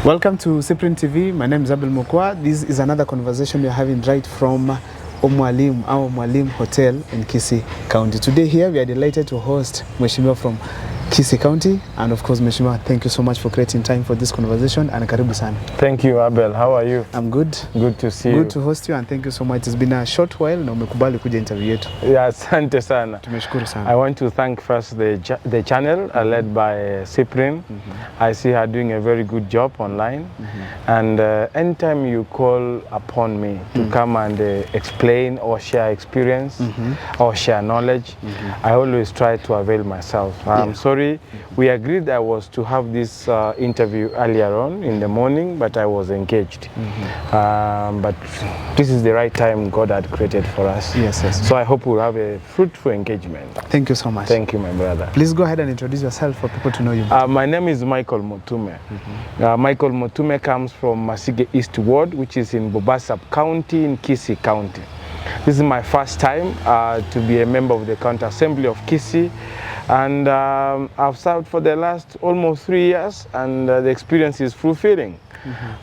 Welcome to Cyprian TV. My name is Abel Mokwa. This is another conversation we are having right from Omwalim, our Mwalim Hotel in Kisii County. Today here we are delighted to host Mheshimiwa from Kisii County, and of course Mheshimiwa, thank you so much for creating time for this conversation, and karibu sana. Thank you, Abel. How are you? I'm good. Good to see you. Good to host you, and thank you so much. It's been a short while na umekubali kuja interview yetu. Yeah, asante sana. Tumeshukuru sana. I want to thank first the channel led by Cyprian. I see her doing a very good job online. And anytime you call upon me to come and explain or share experience or share knowledge, I always try to avail myself. I'm sorry, we agreed I was to have this interview earlier on in the morning, but I was engaged. But this is the right time God had created for us. Yes. So I hope we'll have a fruitful engagement. Thank you so much. Thank you, my brother. Please go ahead and introduce yourself for people to know you. My name is Michael Mutume. Michael Mutume comes from Masige East Ward, which is in Bobasap County in Kisii County. This is my first time to be a member of the County Assembly of Kisii, and I've served for the last almost 3 years, and the experience is fulfilling.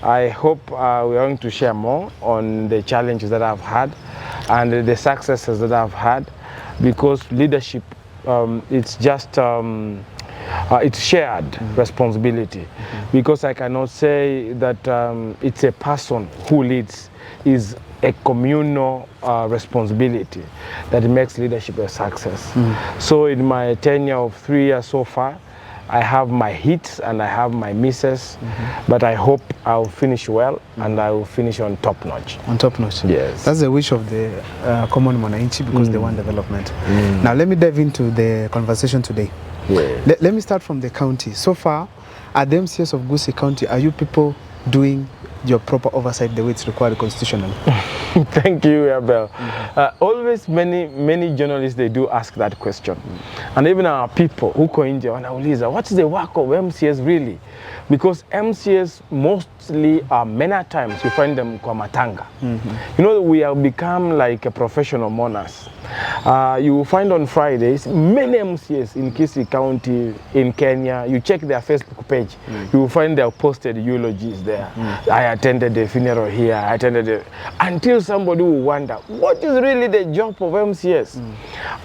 I hope we're going to share more on the challenges that I've had and the successes that I've had, because leadership, it's just it's shared responsibility, because I cannot say that it's a person who leads. Is a communal responsibility that makes leadership a success. So in my tenure of 3 years so far, I have my hits and I have my misses, but I hope I'll finish well and I will finish on top notch. On top notch? Yes. That's the wish of the common Mwananchi, because they want development. Now let me dive into the conversation today. Let me start from the county. So far, at the MCAs of Kisii County, are you people doing your proper oversight the way it's required constitutionally? Thank you, Abel. Always many journalists, they do ask that question. And even our people who go in there wanauliza, what's the work of MCAs really? Because MCAs mostly, many times you find them kwa matanga. You know, we have become like a professional mourners. You will find on Fridays many MCAs in Kisii County, in Kenya. You check their Facebook page, you will find their posted eulogies there. I attended the funeral here, I attended the... Until somebody will wonder, what is really the job of MCAs?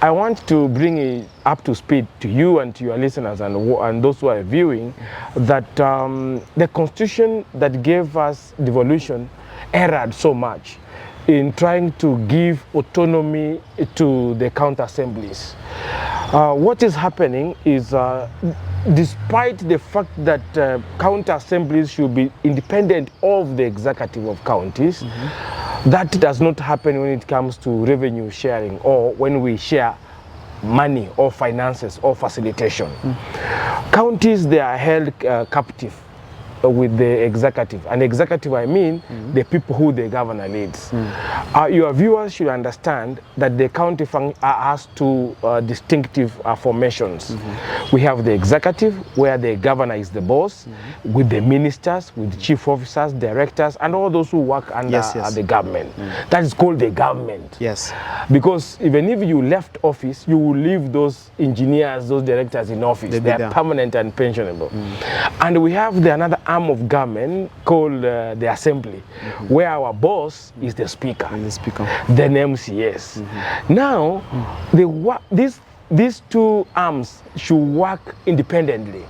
I want to bring it up to speed to you and to your listeners and those who are viewing, that the constitution that gave us devolution erred so much in trying to give autonomy to the county assemblies. What is happening is, despite the fact that county assemblies should be independent of the executive of counties, that does not happen when it comes to revenue sharing or when we share money or finances or facilitation. Counties, they are held captive with the executive. And executive, I mean the people who the governor leads. Your viewers should understand that the county has two distinctive formations. We have the executive, where the governor is the boss, with the ministers, with chief officers, directors, and all those who work under the government. That is called the government. Yes. Because even if you left office, you will leave those engineers, those directors in office. They are permanent and pensionable. And we have another arm of government called the assembly, where our boss is the speaker, then MCAs. Now, these two arms should work independently.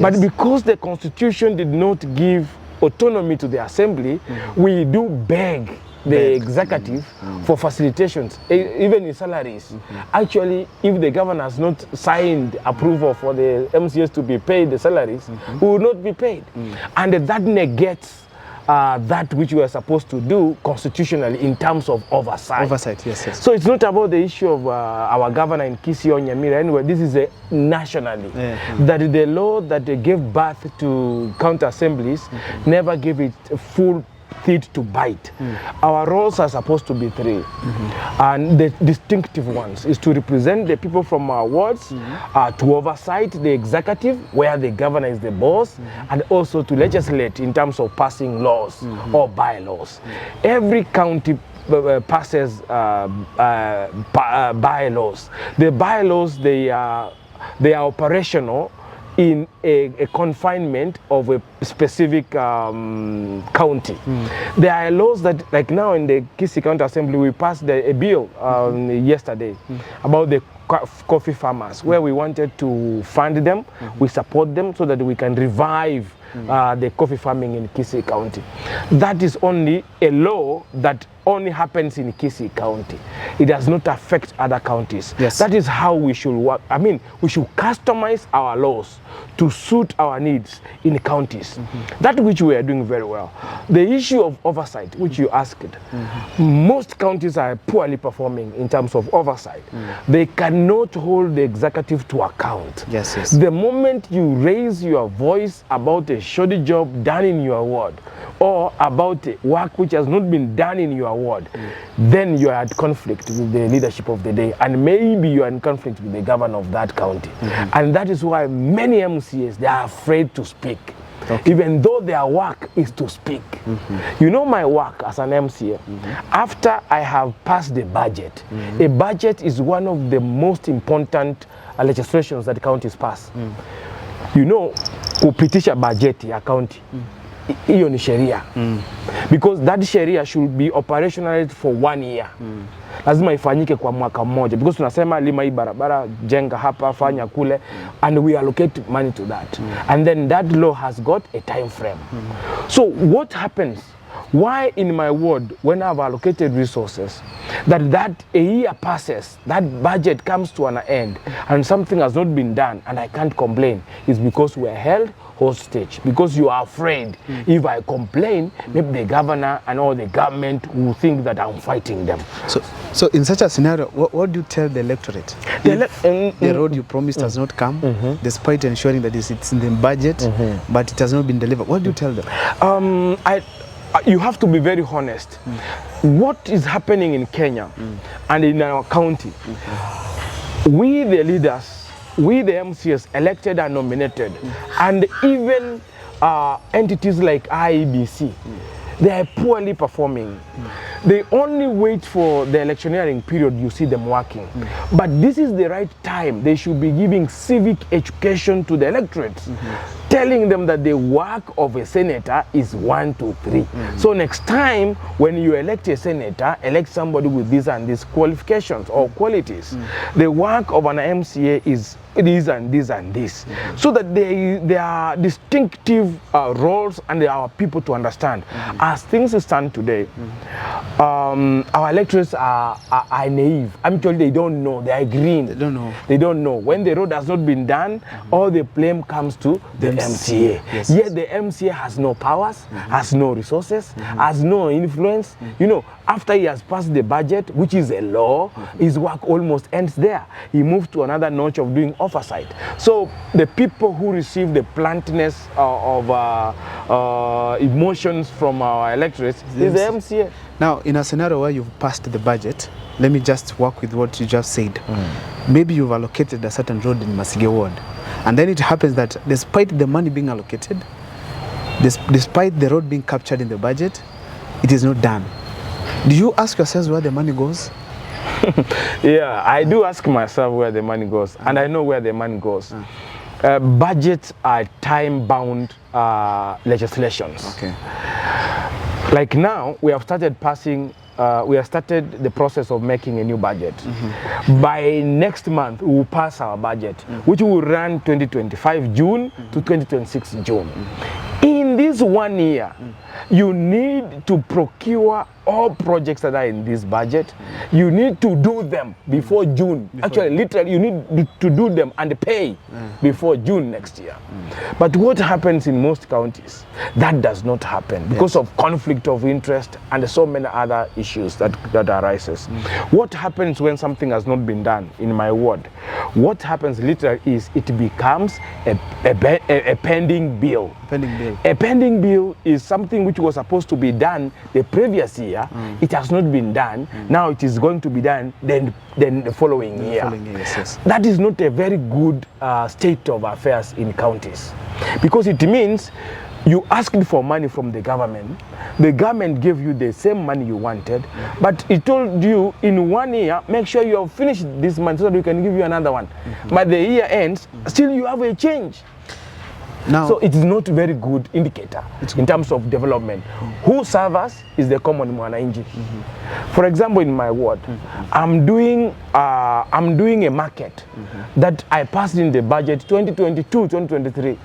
But because the constitution did not give autonomy to the assembly, we do beg the executive for facilitations, even in salaries. Actually, if the governor has not signed approval for the MCAs to be paid the salaries, we will not be paid. And that negates that which we are supposed to do constitutionally in terms of oversight. Yes. So it's not about the issue of our governor in Kisii or Nyamira. Anyway, this is nationally. That the law that gave birth to county assemblies never gave it full teeth to bite. Our roles are supposed to be three, and the distinctive ones is to represent the people from our wards, to oversight the executive, where the governor is the boss, and also to legislate in terms of passing laws or bylaws. Every county passes bylaws. The bylaws, they are operational in a confinement of a specific county. There are laws that, like now in the Kisii County Assembly, we passed a bill yesterday about the coffee farmers, where we wanted to fund them, we support them so that we can revive the coffee farming in Kisii County. That is only a law that only happens in Kisii County. It does not affect other counties. Yes. That is how we should work. I mean, we should customize our laws to suit our needs in counties. That which we are doing very well. The issue of oversight, which you asked, most counties are poorly performing in terms of oversight. They cannot hold the executive to account. Yes, yes. The moment you raise your voice about a shoddy job done in your ward, or about work which has not been done in your ward, then you are at conflict with the leadership of the day, and maybe you are in conflict with the governor of that county. And that is why many MCAs, they are afraid to speak. Even though their work is to speak. You know, my work as an MCA, after I have passed the budget, a budget is one of the most important legislations that counties pass. You know, kupitisha budget ya county, hiyo ni sheria. Because that sheria should be operationalized for 1 year. Lazima ifanyike kwa mwaka mmoja, because tunasema lima hii barabara, jenga hapa, fanya kule, and we allocate money to that. And then that law has got a time frame. So what happens? Why in my ward, when I've allocated resources, that a year passes, that budget comes to an end, and something has not been done, and I can't complain, is because we're held hostage, because you are afraid if I complain, maybe the governor and all the government will think that I'm fighting them. So in such a scenario, what do you tell the electorate? The road you promised has not come, despite ensuring that it's in the budget, but it has not been delivered. What do you tell them? You have to be very honest. What is happening in Kenya and in our county, we the leaders, we the MCAs elected and nominated, and even entities like IEBC, they are poorly performing. They only wait for the electioneering period, you see them working. But this is the right time. They should be giving civic education to the electorates, telling them that the work of a senator is 1, 2, 3. So next time, when you elect a senator, elect somebody with these and these qualifications or qualities. The work of an MCA is this and this and this, so that they are distinctive roles, and they are people to understand. As things stand today, our electors are naive. Actually, they don't know. They are green. They don't know. They don't know. When the road has not been done, all the blame comes to the MCA. Yes. Yet the MCA has no powers, has no resources, has no influence. You know, after he has passed the budget, which is a law, his work almost ends there. He moves to another notch of doing oversight. So the people who receive the bluntness of emotions from our electorates is the MCA. Now, in a scenario where you've passed the budget, let me just work with what you just said. Maybe you've allocated a certain road in Masige ward, and then it happens that despite the money being allocated, despite the road being captured in the budget, it is not done. Do you ask yourselves where the money goes? Yeah, I do ask myself where the money goes, and I know where the money goes. Budgets are time-bound legislations. Okay. Like now, we have started passing, we have started the process of making a new budget. By next month, we will pass our budget, which will run 2025 June to 2026 June. In this 1 year, you need to procure all projects that are in this budget. You need to do them before June. Actually, literally, you need to do them and pay before June next year. But what happens in most counties? That does not happen because of conflict of interest and so many other issues that arises. What happens when something has not been done in my ward? What happens literally is it becomes a pending bill. A pending bill is something which was supposed to be done the previous year. It has not been done. Now it is going to be done then the following year. Yes. That is not a very good state of affairs in counties, because it means you asked for money from the government gave you the same money you wanted, but it told you in 1 year, make sure you have finished this month so that we can give you another one. But the year ends, still you have a change. Now, so it is not a very good indicator in terms of development. Who serves is the common mwananchi. For example, in my ward, I'm doing a market that I passed in the budget 2022-2023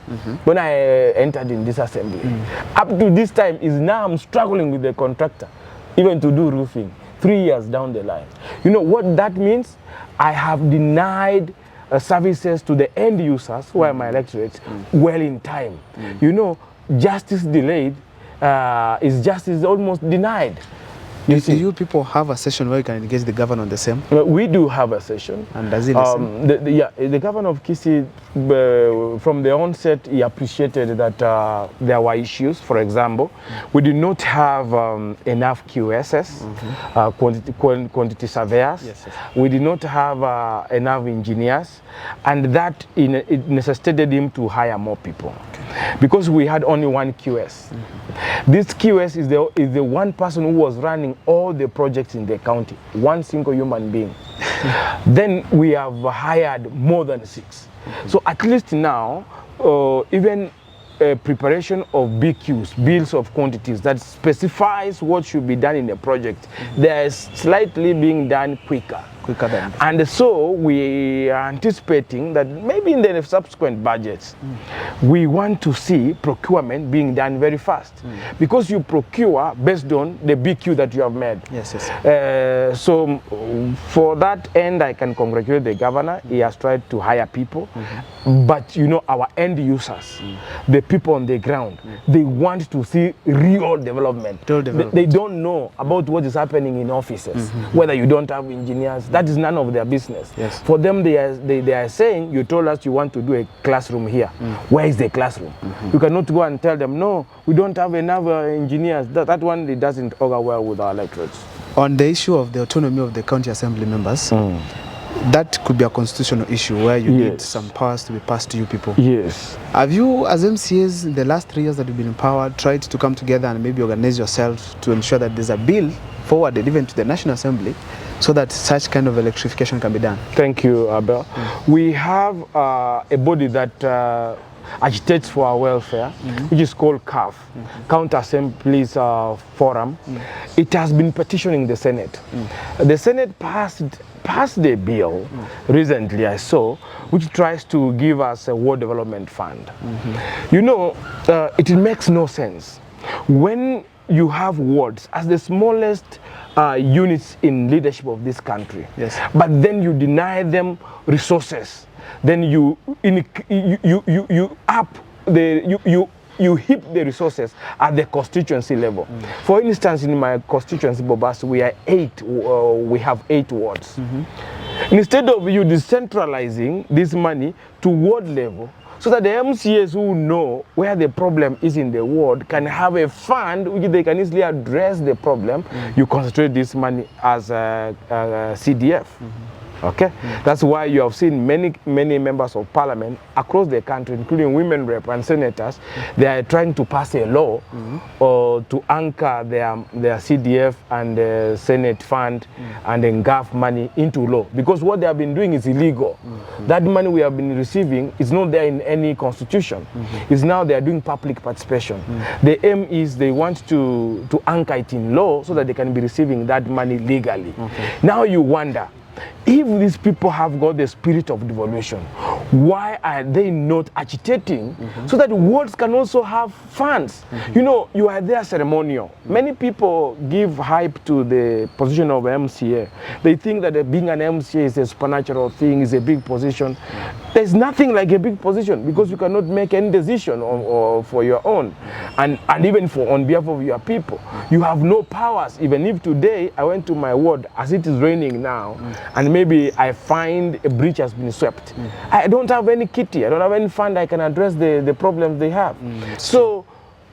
when I entered in this assembly. Up to this time is now I'm struggling with the contractor, even to do roofing 3 years down the line. You know what that means? I have denied services to the end users who are my electorate well in time. You know, justice delayed is justice almost denied. Do you people have a session where you can engage the governor on the same? We do have a session. And does it listen? The governor of Kisii, from the onset, he appreciated that there were issues. For example, we did not have enough QSs, quantity surveyors. Yes. We did not have enough engineers, and that it necessitated him to hire more people. Because we had only one QS. This QS is the one person who was running all the projects in the county, one single human being. Then we have hired more than 6. So at least now, even preparation of BQs, bills of quantities, that specifies what should be done in the project, there is slightly being done quicker than. And so we are anticipating that maybe in the subsequent budgets, we want to see procurement being done very fast, because you procure based on the BQ that you have made. Yes. So for that end, I can congratulate the governor. He has tried to hire people, but you know, our end users, the people on the ground, they want to see real development. They don't know about what is happening in offices, whether you don't have engineers. That is none of their business. Yes. For them, they are saying, you told us you want to do a classroom here. Where is the classroom? You cannot go and tell them, no, we don't have enough engineers. That one, it doesn't augur well with our electorates. On the issue of the autonomy of the county assembly members, that could be a constitutional issue where you need some powers to be passed to you people. Yes. Have you, as MCAs, in the last 3 years that you've been empowered, tried to come together and maybe organize yourself to ensure that there's a bill forwarded even to the National Assembly so that such kind of electrification can be done? Thank you, Abel. We have a body that agitates for our welfare, which is called CAF, County Assemblies Forum. It has been petitioning the Senate. The Senate passed a bill recently, I saw, which tries to give us a ward development fund. You know, it makes no sense when you have wards as the smallest units in leadership of this country, but then you deny them resources. Then you heap the resources at the constituency level. For instance, in my constituency, Bobas, we have 8 wards. Instead of you decentralizing this money to ward level, so that the MCAs who know where the problem is in the ward can have a fund which they can easily address the problem, you concentrate this money as a CDF. Okay, that's why you have seen many members of parliament across the country, including women rep and senators, they are trying to pass a law to anchor their CDF and the Senate fund and then GAF money into law, because what they have been doing is illegal. That money we have been receiving is not there in any constitution. It's now they are doing public participation. The aim is they want to anchor it in law so that they can be receiving that money legally. Now you wonder, if these people have got the spirit of devolution, why are they not agitating so that wards can also have funds? You know, you are there ceremonial. Many people give hype to the position of MCA. They think that being an MCA is a supernatural thing, is a big position. There's nothing like a big position, because you cannot make any decision or for your own, and even on behalf of your people. You have no powers. Even if today I went to my ward, as it is raining now, and maybe I find a breach has been swept, I don't have any kitty, I don't have any fund I can address the problems they have. So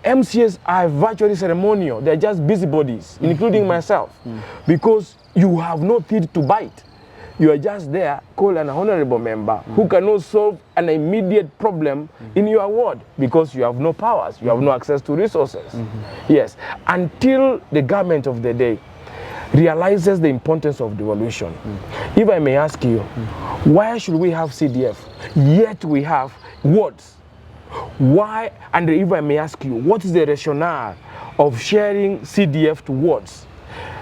MCAs are virtually ceremonial. They're just busybodies, including myself, because you have no teeth to bite. You are just there, call an honorable member who cannot solve an immediate problem in your ward, because you have no powers, you have no access to resources. Yes, until the government of the day realizes the importance of devolution. If I may ask you, why should we have CDF, yet we have wards why, and if I may ask you, what is the rationale of sharing CDF to wards?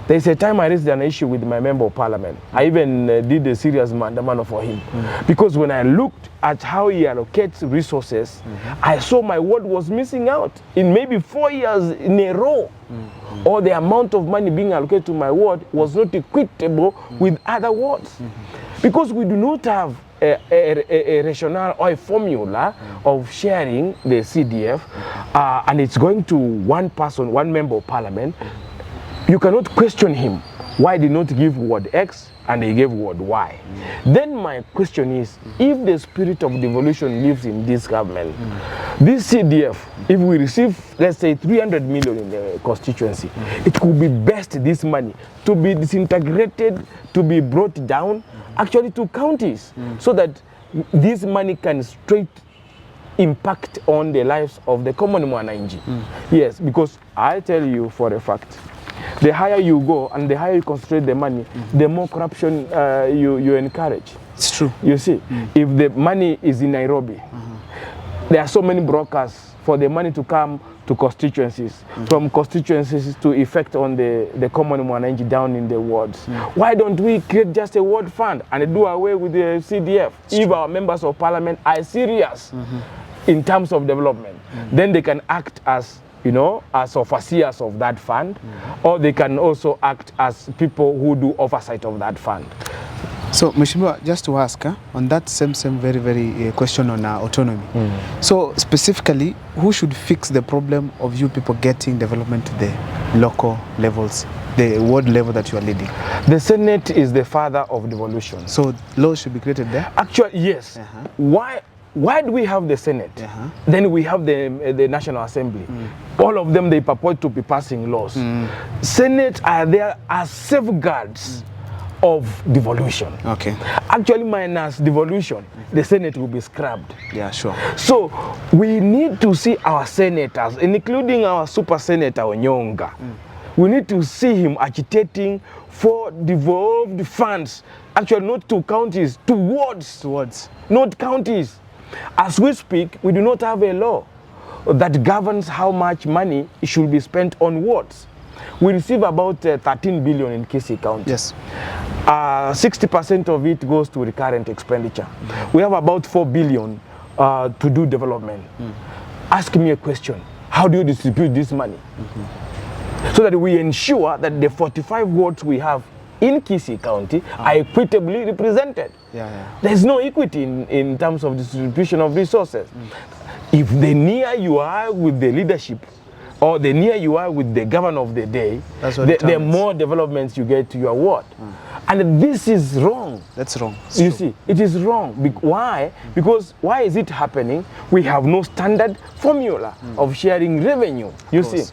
There's a time I raised an issue with my member of parliament. I even did a serious mandamano for him. Because when I looked at how he allocates resources, I saw my ward was missing out in maybe 4 years in a row. Or the amount of money being allocated to my ward was not equitable with other wards. Because we do not have a rationale or a formula of sharing the CDF, and it's going to one person, one member of parliament. You cannot question him why did not give word X and he gave word Y. Then my question is, if the spirit of devolution lives in this government, this CDF, if we receive, let's say, 300 million in the constituency, it could be best this money to be disintegrated, to be brought down, actually to counties, so that this money can straight impact on the lives of the common mwananchi. Yes, because I tell you for a fact, the higher you go and the higher you concentrate the money, the more corruption you encourage. It's true. You see, if the money is in Nairobi, there are so many brokers for the money to come to constituencies, from constituencies to effect on the common mwananchi down in the wards. Why don't we create just a ward fund and do away with the CDF? If our members of parliament are serious in terms of development, then they can act as, you know, as overseers of that fund, or they can also act as people who do oversight of that fund. So, Mheshimiwa, just to ask, on that same very question on autonomy. So, specifically, who should fix the problem of you people getting development to the local levels, the ward level that you are leading? The Senate is the father of devolution. So, laws should be created there? Actually, yes. Why do we have the Senate? Then we have the National Assembly. All of them, they purport to be passing laws. Senate are there as safeguards of devolution. Okay. Actually, minus devolution, the Senate will be scrubbed. Yeah, sure. So we need to see our senators, including our super senator Onyonga. We need to see him agitating for devolved funds. Actually, not to counties, to wards. Not counties. As we speak, we do not have a law that governs how much money should be spent on wards. We receive about 13 billion in Kisii County. Yes. 60% of it goes to recurrent expenditure. We have about 4 billion to do development. Ask me a question. How do you distribute this money? So that we ensure that the 45 wards we have in Kisii County are equitably represented. There's no equity in terms of distribution of resources. If the near you are with the leadership, or the near you are with the governor of the day, the more developments you get to your ward. And this is wrong. That's wrong. You see, it is wrong. Why? Because why is it happening? We have no standard formula of sharing revenue. You see,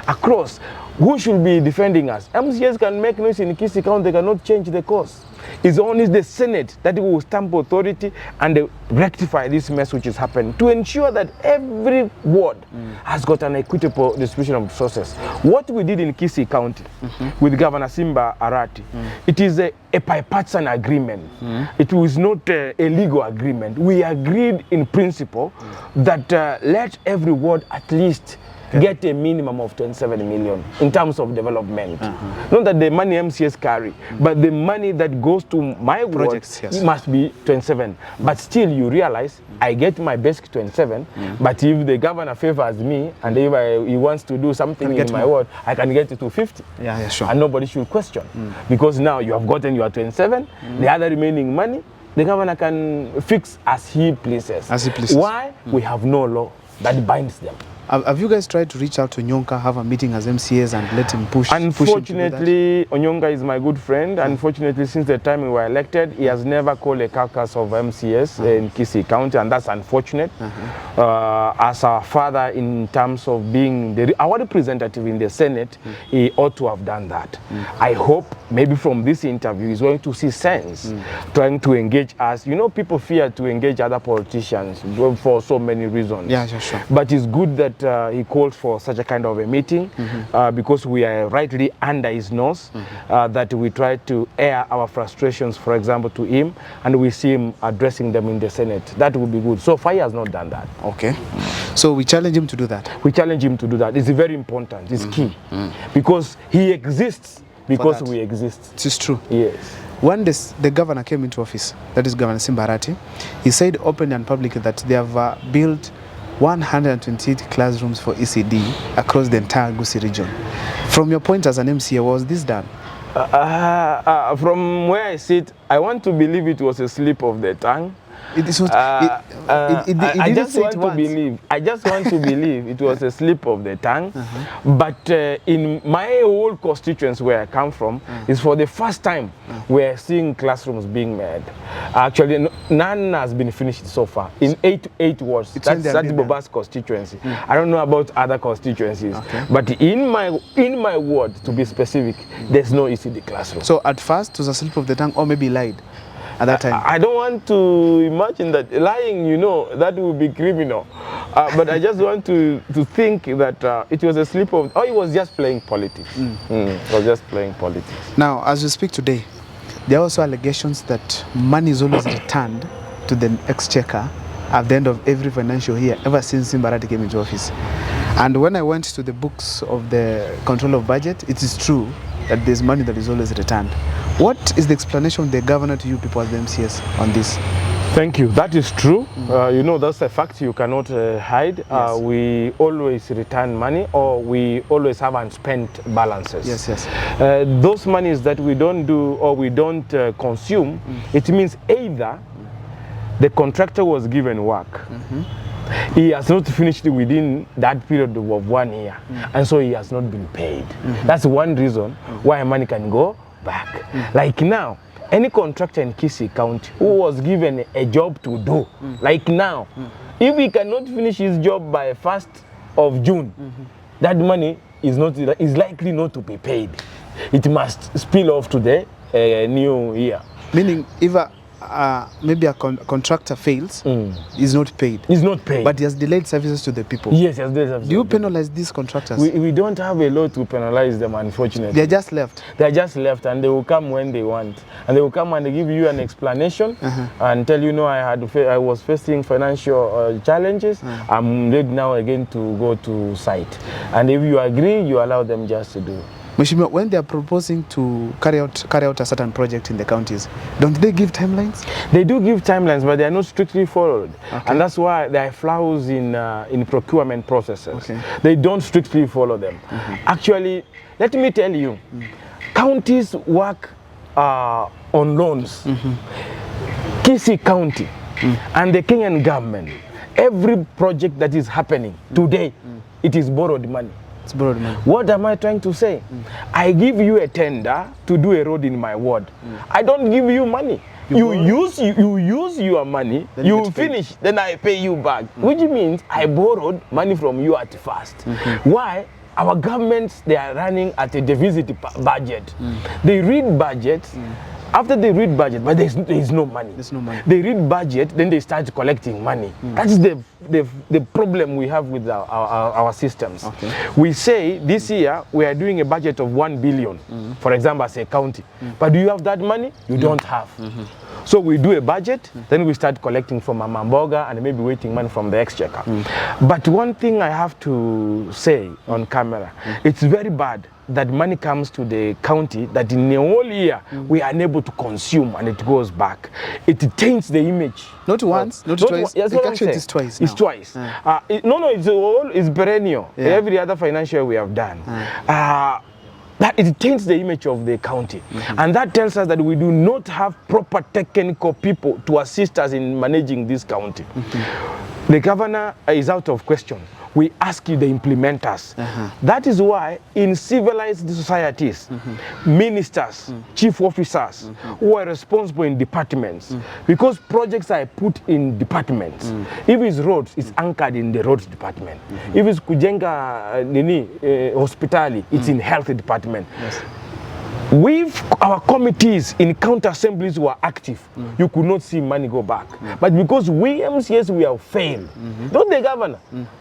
across. Who should be defending us? MCAs can make noise in Kisii County, they cannot change the course. It's only the Senate that will stamp authority and rectify this mess which is happening to ensure that every ward has got an equitable distribution of resources. What we did in Kisii County with Governor Simba Arati, it is a bipartisan agreement. It was not a legal agreement. We agreed in principle that let every ward at least get a minimum of 27 million in terms of development. Not that the money MCAs carry, but the money that goes to my projects must be 27. But still you realize I get my basic 27, but if the governor favors me and if he wants to do something in my ward, I can get it to 50. Yeah, sure. And nobody should question. Because now you have gotten your 27, the other remaining money, the governor can fix as he pleases. Why? We have no law that binds them. Have you guys tried to reach out to Onyonka, have a meeting as MCAs and let him push? Unfortunately, Onyonka is my good friend. Unfortunately, since the time we were elected, he has never called a caucus of MCAs in Kisii County, and that's unfortunate. As our father, in terms of being our representative in the Senate, he ought to have done that. I hope maybe from this interview he's going to see sense, trying to engage us. You know, people fear to engage other politicians for so many reasons. Yeah, sure. But it's good that he called for such a kind of a meeting because we are rightly under his nose, that we try to air our frustrations, for example, to him, and we see him addressing them in the Senate. That would be good. So far, he has not done that. Okay. So we challenge him to do that. We challenge him to do that. It's very important. It's key. Because he exists because we exist. It is true. Yes. When the governor came into office, that is Governor Simbarati, he said openly and publicly that they have built 128 classrooms for ECD across the entire Kisii region. From your point as an MCA, was this done? From where I sit, I want to believe it was a slip of the tongue. I just want to believe it was a slip of the tongue. But in my whole constituency where I come from, is for the first time we're seeing classrooms being made. Actually, none has been finished so far in 8 wards. That's Boba's constituency. I don't know about other constituencies, but in my ward, to be specific, there's no ECD classroom. So at first it was a slip of the tongue, or maybe lied at that time. I don't want to imagine that lying, you know, that would be criminal. But I just want to think that it was a slip of, or he was just playing politics. He was just playing politics. Now, as we speak today, there are also allegations that money is always returned to the exchequer at the end of every financial year, ever since Simbarati came into office. And when I went to the books of the control of budget, it is true that there's money that is always returned. What is the explanation of the governor to you people as the MCAs on this? Thank you. That is true. You know, that's a fact you cannot hide. Yes. We always return money, or we always have unspent balances. Yes, yes. Those monies that we don't do or we don't consume, it means either the contractor was given work, he has not finished within that period of 1 year, and so he has not been paid. That's one reason why money can go back. Like now, any contractor in Kisii County who was given a job to do, like now, if he cannot finish his job by 1st of June, that money is likely not to be paid. It must spill off to the new year. Meaning, if maybe a contractor fails, is not paid. He's not paid. But he has delayed services to the people. Yes, he has delayed services. Do you penalize these contractors? We don't have a law to penalize them, unfortunately. They're just left. They're just left, and they will come when they want. And they will come and they give you an explanation and tell you, no, I was facing financial challenges. I'm ready now again to go to site. And if you agree, you allow them just to do. Mheshimiwa, when they are proposing to carry out a certain project in the counties, don't they give timelines? They do give timelines, but they are not strictly followed. And that's why there are flaws in procurement processes. They don't strictly follow them. Actually, let me tell you, counties work on loans. Kisii County and the Kenyan government, every project that is happening today, it is borrowed money. It's borrowed money. What am I trying to say? I give you a tender to do a road in my ward. I don't give you money. You use your money, you finish, then I pay you back. Which means I borrowed money from you at first. Why? Our governments, they are running at a deficit budget. They read budget. After they read budget, but there is no money. There's no money. They read budget, then they start collecting money. That's the problem we have with our systems. We say this year we are doing a budget of 1 billion, for example, as a county. But do you have that money? You don't have. So we do a budget, then we start collecting from Amamboga and maybe waiting money from the exchequer. But one thing I have to say on camera, it's very bad that money comes to the county that in a whole year we are unable to consume and it goes back. It taints the image. Not once, not twice. Yes, actually, it is twice now. It's twice. It's perennial. Every other financial year we have done. That it taints the image of the county. And that tells us that we do not have proper technical people to assist us in managing this county. The governor is out of question. We ask you, the implementers. That is why in civilized societies, ministers, chief officers who are responsible in departments, because projects are put in departments. If it's roads, it's anchored in the roads department. If it's kujenga hospitali, it's in health department. If our committees in county assemblies were active, you could not see money go back. But because we MCAs, we have failed. Not the governor.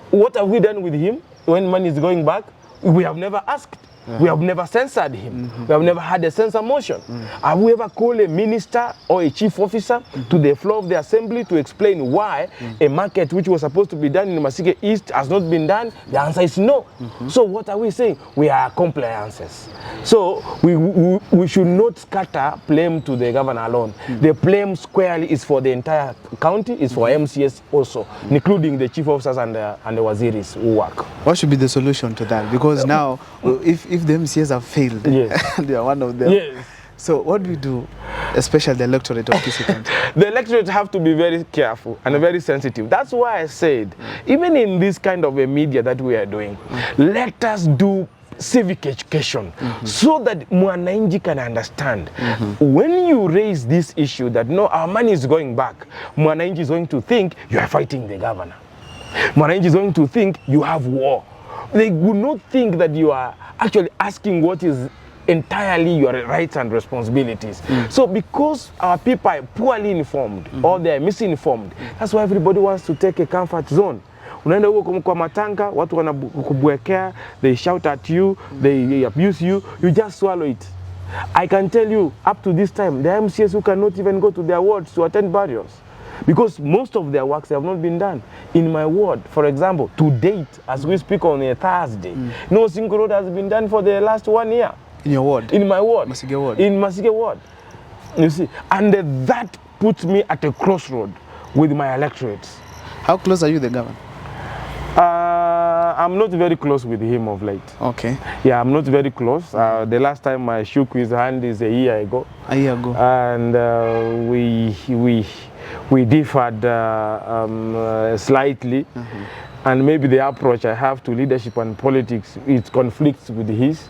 What have we done with him when money is going back? We have never asked. We have never censored him. We have never had a censor motion. Have we ever called a minister or a chief officer to the floor of the assembly to explain why a market which was supposed to be done in Masike East has not been done? The answer is no. So what are we saying? We are compliances. So we should not scatter blame to the governor alone. The blame squarely is for the entire county, is for MCAs also, including the chief officers and the waziris who work. What should be the solution to that? Because now, if the MCAs have failed, yes. they are one of them. Yes. So what do we do, especially the electorate of Kisii County? The electorate have to be very careful and very sensitive. That's why I said, even in this kind of a media that we are doing, let us do civic education so that Mwananchi can understand. When you raise this issue that no, our money is going back, Mwananchi is going to think you are fighting the governor. Mwananchi is going to think you have war. They would not think that you are actually asking what is entirely your rights and responsibilities. So because our people are poorly informed or they are misinformed, that's why everybody wants to take a comfort zone. Unaenda huko kwa matanga, watu wanakubwekea, they shout at you, they abuse you, you just swallow it. I can tell you, up to this time, there are MCAs who cannot even go to their wards to attend burials, because most of their works have not been done. In my ward, for example, to date, as we speak on a Thursday, no single road has been done for the last 1 year. In your ward? In my ward. Masike ward? In Masike ward. You see, and that puts me at a crossroad with my electorates. How close are you, the governor? I'm not very close with him of late. Okay. Yeah, I'm not very close. The last time I shook his hand is a year ago. A year ago. And we differed slightly. And maybe the approach I have to leadership and politics, it conflicts with his.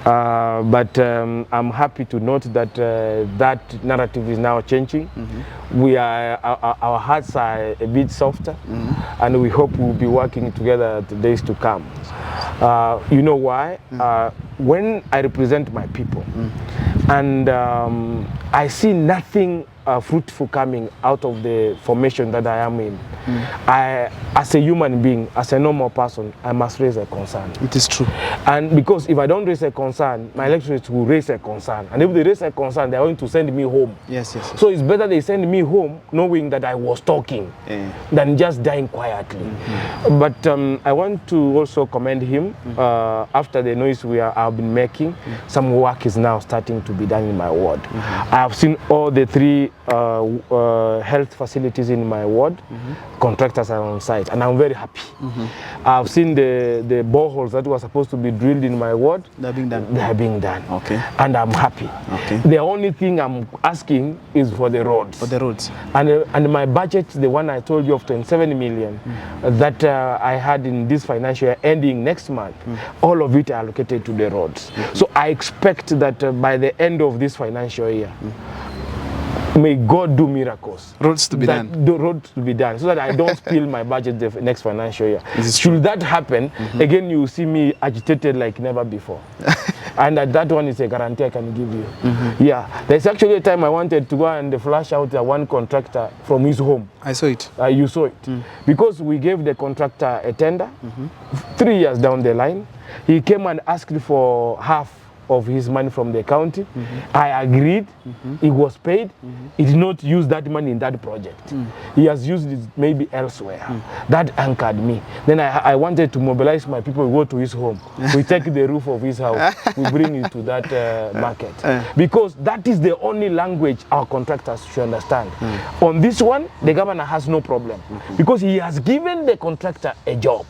But I'm happy to note that that narrative is now changing. We are, our hearts are a bit softer, and we hope we'll be working together the days to come. You know why? When I represent my people, and I see nothing fruitful coming out of the formation that I am in, I, as a human being, as a normal person, I must raise a concern. It is true. And because if I don't raise a concern, my electorates will raise a concern. And if they raise a concern, they're going to send me home. Yes, yes, yes. So it's better they send me home knowing that I was talking than just dying quietly. But I want to also commend him. After the noise we have been making, some work is now starting to be done in my ward. I have seen all the 3 health facilities in my ward. Contractors are on site, and I'm very happy. I've seen the boreholes that were supposed to be drilled in my ward. They're being done. They are being done. Okay. And I'm happy. Okay. The only thing I'm asking is for the roads. For the roads. And my budget, the one I told you of 27 million that I had in this financial year ending next month, all of it allocated to the roads. So I expect that by the end of this financial year, may God do miracles. Roads to be done. The roads to be done, so that I don't spill my budget the next financial year. Should that happen, again you will see me agitated like never before. And that one is a guarantee I can give you. Yeah, there's actually a time I wanted to go and flash out one contractor from his home. I saw it. You saw it. Because we gave the contractor a tender, 3 years down the line, he came and asked for half of his money from the county. I agreed. He was paid. He did not use that money in that project. He has used it maybe elsewhere. That anchored me. Then I wanted to mobilize my people. We go to his home. We take the roof of his house. We bring it to that market. Because that is the only language our contractors should understand. On this one, the governor has no problem. Because he has given the contractor a job.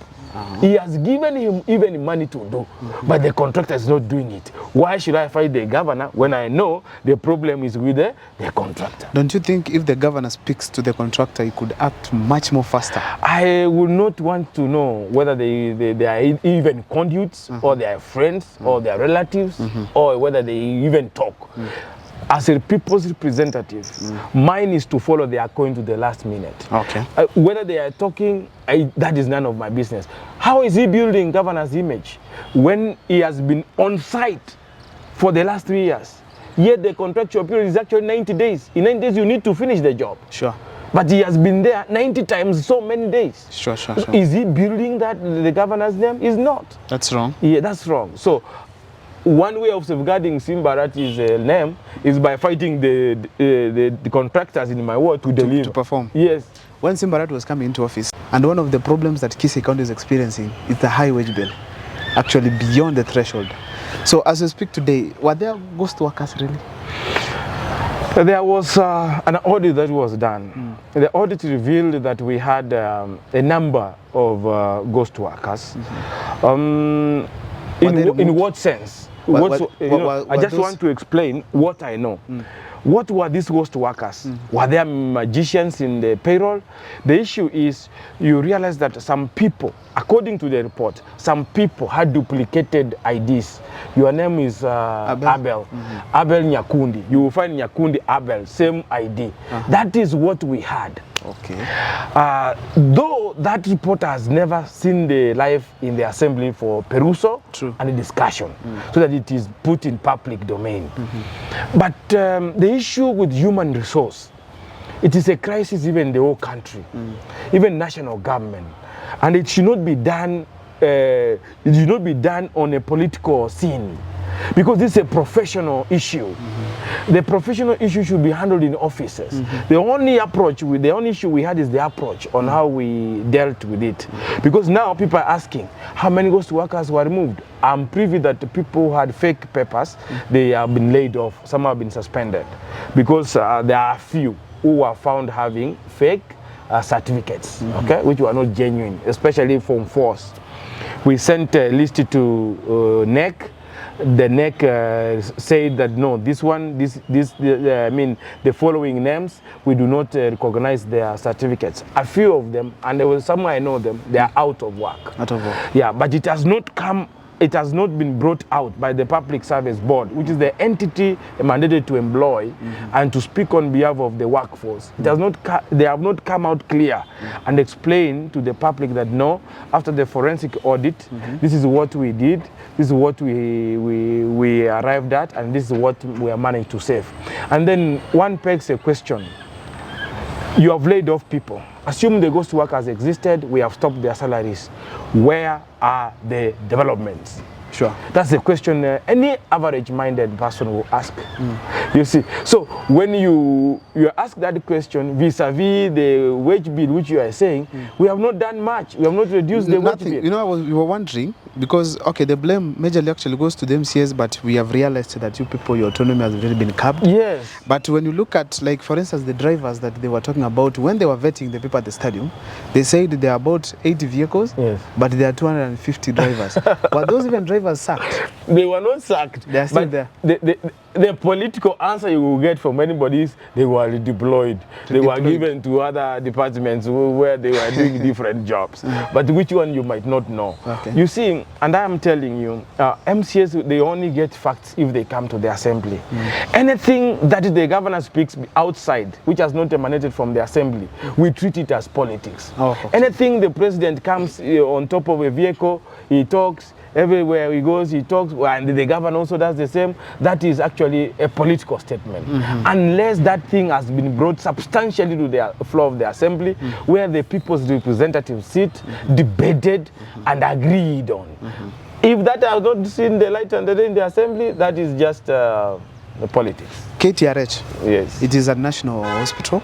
He has given him even money to do, but the contractor is not doing it. Why should I fight the governor when I know the problem is with the contractor? Don't you think if the governor speaks to the contractor, he could act much more faster? I would not want to know whether they are even conduits, or they are friends, or they are relatives, or whether they even talk. As a people's representative, mine is to follow their coin to the last minute. Okay. Whether they are talking, that is none of my business. How is he building governor's image when he has been on site for the last 3 years. Yet the contractual period is actually 90 days. In 90 days, you need to finish the job. Sure. But he has been there 90 times so many days. Sure. Is he building that the governor's name? He's not. That's wrong. Yeah, that's wrong. So one way of safeguarding Simbarati's name is by fighting the contractors in my ward to deliver. To perform. Yes. When Simbarat was coming into office, and one of the problems that Kisii County is experiencing is the high wage bill, actually beyond the threshold. So as we speak today, were there ghost workers really? There was an audit that was done. The audit revealed that we had a number of ghost workers. In what sense? I just want to explain what I know. What were these ghost workers? Were there magicians in the payroll? The issue is you realize that some people, according to the report, some people had duplicated IDs. Your name is Abel. Abel Nyakundi. You will find Nyakundi Abel, same ID. That is what we had. Okay. Though that report has never seen the life in the assembly for perusal and discussion, so that it is put in public domain. But the issue with human resource, it is a crisis even in the whole country, even national government, and it should not be done. It should not be done on a political scene, because this is a professional issue. The professional issue should be handled in offices. The only issue we had is the approach on how we dealt with it. Because now people are asking, how many ghost workers were removed? I'm privy that the people who had fake papers, they have been laid off. Some have been suspended. Because there are a few who were found having fake certificates, okay, which were not genuine, especially from force. We sent a list to NEC. The NEC said that no, I mean the following names, we do not recognize their certificates. A few of them, and there was some I know them, they are out of work. Out of work. Yeah, but it has not come. It has not been brought out by the Public Service Board, which is the entity mandated to employ and to speak on behalf of the workforce. It has not they have not come out clear and explain to the public that no, after the forensic audit, this is what we did, this is what we arrived at, and this is what we are managed to save. And then one begs a question. You have laid off people. Assume the ghost workers existed, we have stopped their salaries. Where are the developments? Sure. That's the question any average-minded person will ask. You see, so when you ask that question vis-a-vis the wage bill, which you are saying, we have not done much. We have not reduced the wage bill. You know, we were wondering, because, okay, the blame majorly actually goes to the MCAs, but we have realized that you people, your autonomy has really been capped. Yes. But when you look at, like, for instance, the drivers that they were talking about, when they were vetting the people at the stadium, they said there are about 80 vehicles, but there are 250 drivers. Were those even drivers sacked? They were not sacked. They are still there. The political answer you will get from anybody is they were redeployed. They were given to other departments where they were doing different jobs. But which one you might not know. Okay. You see, and I am telling you, MCAs, they only get facts if they come to the assembly. Anything that the governor speaks outside, which has not emanated from the assembly, we treat it as politics. Anything the president comes on top of a vehicle, he talks. Everywhere he goes, he talks, and the governor also does the same. That is actually a political statement. Unless that thing has been brought substantially to the floor of the assembly, where the people's representatives sit, debated, and agreed on. If that has not seen the light and the day in the assembly, that is just the politics. KTRH, yes, it is a national hospital,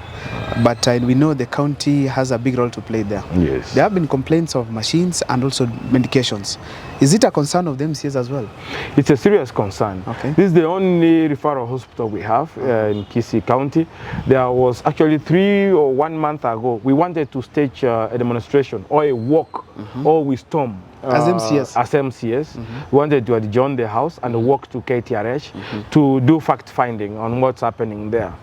but we know the county has a big role to play there. Yes. There have been complaints of machines and also medications. Is it a concern of the MCAs as well? It's a serious concern. Okay. This is the only referral hospital we have in Kisii County. There was actually 3 or 1 month ago, we wanted to stage a demonstration or a walk or we storm. As MCAs? As MCAs. We wanted to adjourn the house and walk to KTRH to do fact-finding on what's happening there.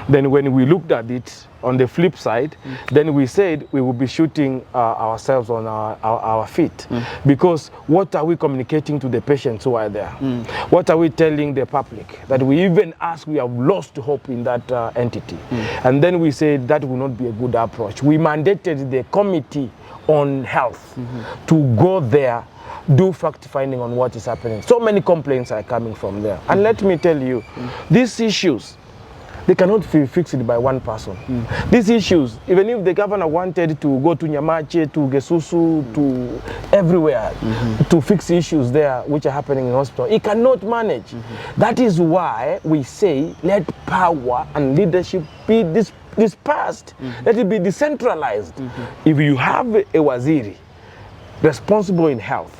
Then when we looked at it, on the flip side, then we said we will be shooting ourselves on our feet. Because what are we communicating to the patients who are there? What are we telling the public? That we even ask, we have lost hope in that entity. And then we said that will not be a good approach. We mandated the committee on health to go there, do fact finding on what is happening. So many complaints are coming from there. And let me tell you, these issues, they cannot be fixed by one person. These issues, even if the governor wanted to go to Nyamache, to Gesusu, to everywhere, to fix issues there which are happening in hospital, he cannot manage. That is why we say, let power and leadership be dispersed. Let it be decentralized. If you have a waziri responsible in health,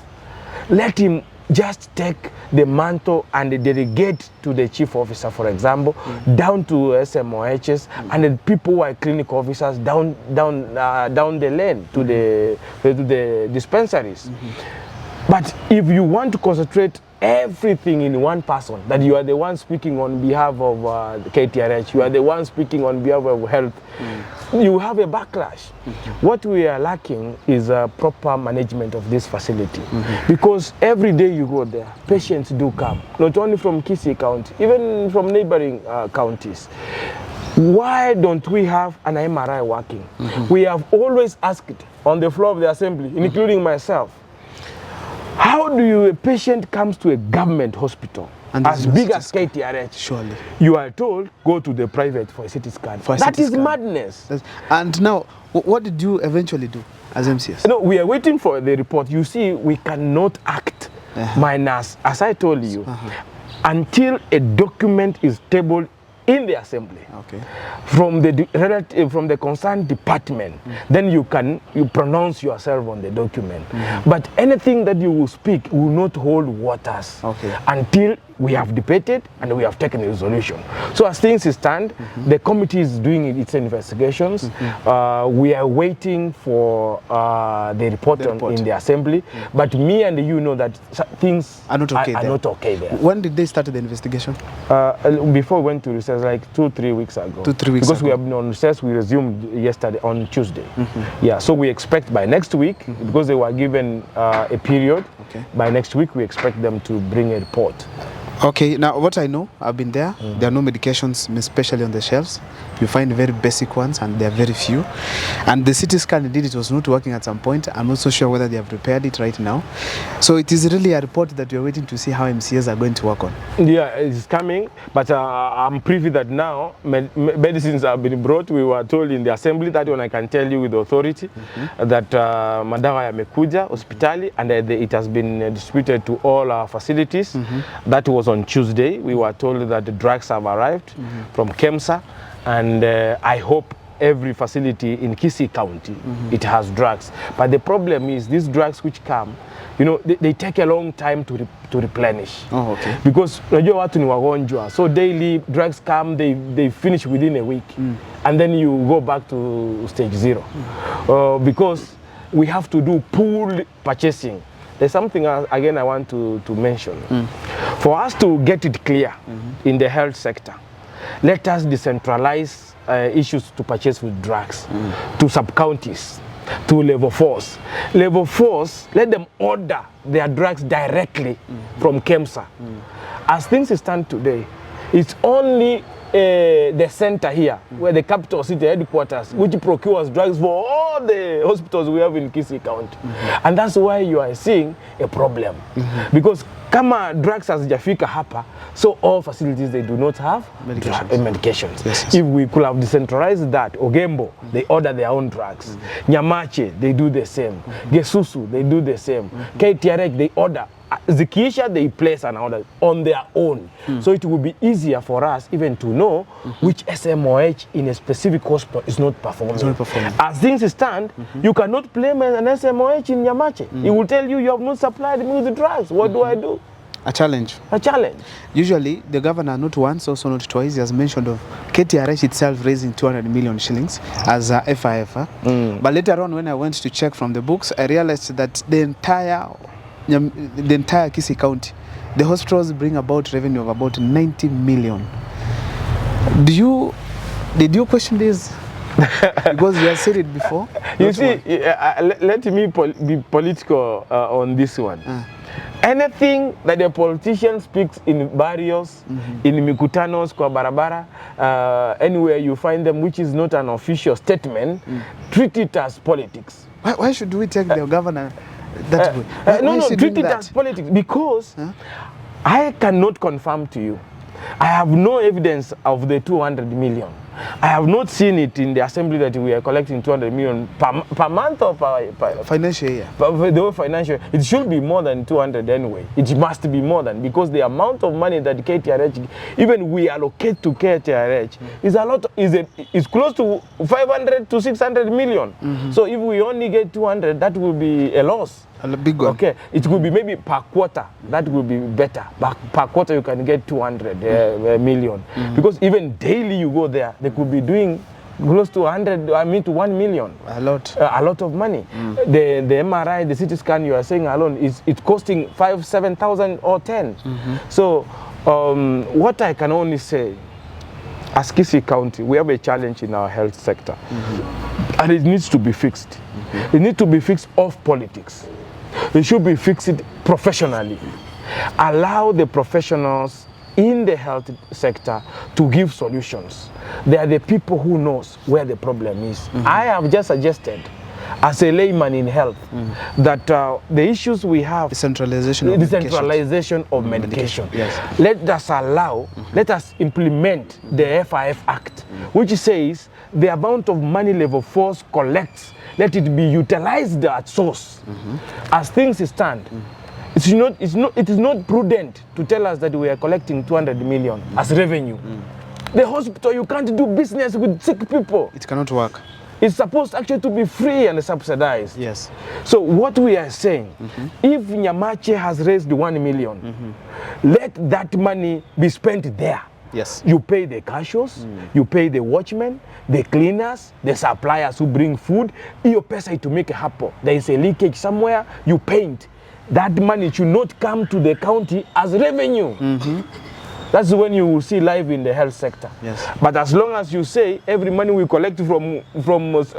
let him just take the mantle and delegate to the chief officer, for example, down to SMOHs, and the people who are clinic officers down the lane to the dispensaries. But if you want to concentrate everything in one person, that you are the one speaking on behalf of KTRH, you are the one speaking on behalf of health, you have a backlash. What we are lacking is a proper management of this facility. Because every day you go there, patients do come, not only from Kisii County, even from neighboring counties. Why don't we have an MRI working? We have always asked on the floor of the assembly, including myself, how do a patient comes to a government hospital and as big as KTRH? Surely. You are told, go to the private for a CT scan. That is madness. And now, what did you eventually do as MCAs? No, we are waiting for the report. You see, we cannot act minus, as I told you, until a document is tabled in the assembly from the concerned department, then you pronounce yourself on the document. But anything that you will speak will not hold waters until we have debated and we have taken a resolution. So as things stand, the committee is doing its investigations. We are waiting for the report in the assembly. But me and you know that things are not okay there. When did they start the investigation? Before we went to recess, like 2-3 weeks ago. 2-3 weeks because we have been on recess, we resumed yesterday on Tuesday. Yeah, so we expect by next week, because they were given a period, by next week we expect them to bring a report. Okay, now what I know, I've been there, there are no medications, especially on the shelves. You find very basic ones and there are very few. And the CT scan indeed, it was not working at some point. I'm not so sure whether they have repaired it right now. So it is really a report that we're waiting to see how MCAs are going to work on. Yeah, it's coming, but I'm privy that now medicines have been brought. We were told in the assembly, that one I can tell you with authority, that madawa yamekuja hospitali, and it has been distributed to all our facilities. That was on Tuesday. We were told that the drugs have arrived from KEMSA, and I hope every facility in Kisii County, it has drugs. But the problem is these drugs which come, you know, they take a long time to replenish. Because so daily drugs come, they finish within a week, and then you go back to stage 0. Because we have to do pooled purchasing. There's something again I want to mention. For us to get it clear in the health sector, let us decentralize issues to purchase with drugs to sub-counties, to level 4s. Level 4s, let them order their drugs directly from KEMSA. As things stand today, it's only the center here, where the capital city headquarters, which procures drugs for all the hospitals we have in Kisii County. And that's why you are seeing a problem. Because kama drugs hazijafika hapa, so all facilities, they do not have medications. If we could have decentralized that, Ogembo, they order their own drugs. Nyamache, they do the same. Gesusu, they do the same. KTRH, they order. Zikiisha, they place an order on their own. So it will be easier for us even to know which SMOH in a specific hospital is not performing. As things stand, you cannot blame an SMOH in Nyamache. He will tell you, you have not supplied me with the drugs. What do I do? A challenge. A challenge. Usually, the governor, not once, also not twice, he has mentioned of KTRH itself raising 200 million shillings as a FIF. But later on, when I went to check from the books, I realized that the entire Kisii County, the hospitals bring about revenue of about 90 million. Did you question this? Because you have said it before. You see, let me be political on this one. Anything that the politician speaks in barrios, in mikutanos, kwa barabara, anywhere you find them, which is not an official statement, treat it as politics. Why should we take the governor that way? No, treat it as politics, because I cannot confirm to you. I have no evidence of the 200 million. I have not seen it in the assembly that we are collecting 200 million per month or per financial year. For the whole financial, it should be more than 200 anyway. It must be more than, because the amount of money that KTRH, even we allocate to KTRH, is a lot. Is close to 500 to 600 million. So if we only get 200, that will be a loss. A big one. Okay, it could be maybe per quarter. That will be better. But per quarter you can get 200 million. Because even daily you go there, they could be doing close to 100. I mean to 1 million. A lot. A lot of money. The MRI, the CT scan you are saying alone is costing 5,000-7,000 or 10. So what I can only say, as Kisii County, we have a challenge in our health sector, and it needs to be fixed. It needs to be fixed off politics. It should be fixed professionally. Allow the professionals in the health sector to give solutions. They are the people who knows where the problem is. I have just suggested, as a layman in health, that the issues we have, decentralization of medication. Yes. Let us implement the FIF Act, which says the amount of money level 4 collects, let it be utilized at source. As things stand, it is not prudent to tell us that we are collecting 200 million as revenue. The hospital, you can't do business with sick people. It cannot work. It's supposed actually to be free and subsidized. Yes. So what we are saying, if Nyamache has raised 1 million, let that money be spent there. Yes. You pay the cashiers, you pay the watchmen, the cleaners, the suppliers who bring food. Iyo pesa to make happen. There is a leakage somewhere, you paint. That money should not come to the county as revenue. That's when you will see life in the health sector. Yes. But as long as you say every money we collect from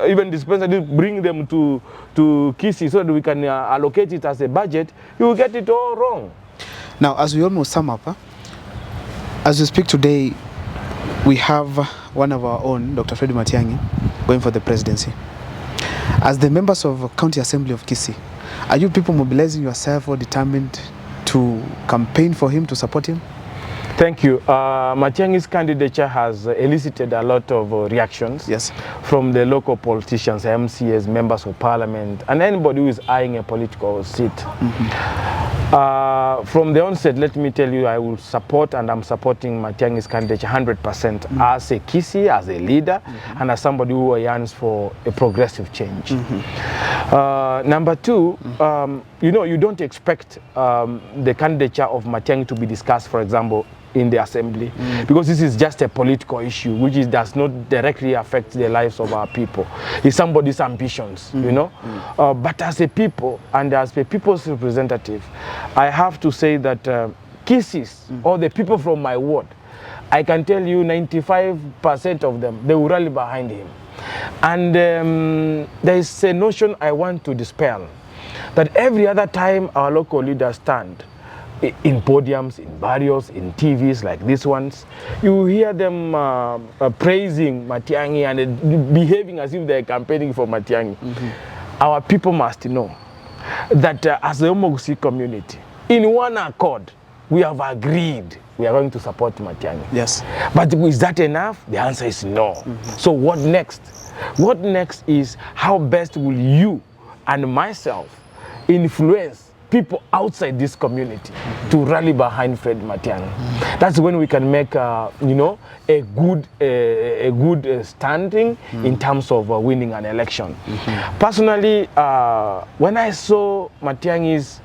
even dispensaries, bring them to Kisii so that we can allocate it as a budget, you will get it all wrong. Now, as we almost sum up, as we speak today, we have one of our own, Dr. Fred Matiang'i, going for the presidency. As the members of County Assembly of Kisii, are you people mobilizing yourself or determined to campaign for him, to support him? Thank you. Matiang'i's candidature has elicited a lot of reactions from the local politicians, MCAs, members of parliament, and anybody who is eyeing a political seat. From the onset, let me tell you, I will support, and I'm supporting Matiang'i's candidature 100% as a Kisii, as a leader, and as somebody who yearns for a progressive change. Number two, you don't expect the candidature of Matiang'i to be discussed, for example, in the assembly, because this is just a political issue which does not directly affect the lives of our people. It's somebody's ambitions, you know. But as a people and as a people's representative, I have to say that Kisii, or the people from my ward, I can tell you 95% of them, they will rally behind him. And there is a notion I want to dispel, that every other time our local leaders stand in podiums, in barrios, in TVs like these ones, you hear them praising Matiang'i and behaving as if they're campaigning for Matiang'i. Our people must know that as the Omogusi community, in one accord, we have agreed we are going to support Matiang'i. Yes. But is that enough? The answer is no. So what next? What next is how best will you and myself influence people outside this community to rally behind Fred Matiang'i. That's when we can make, a good standing in terms of winning an election. Personally, when I saw Matiang'i's,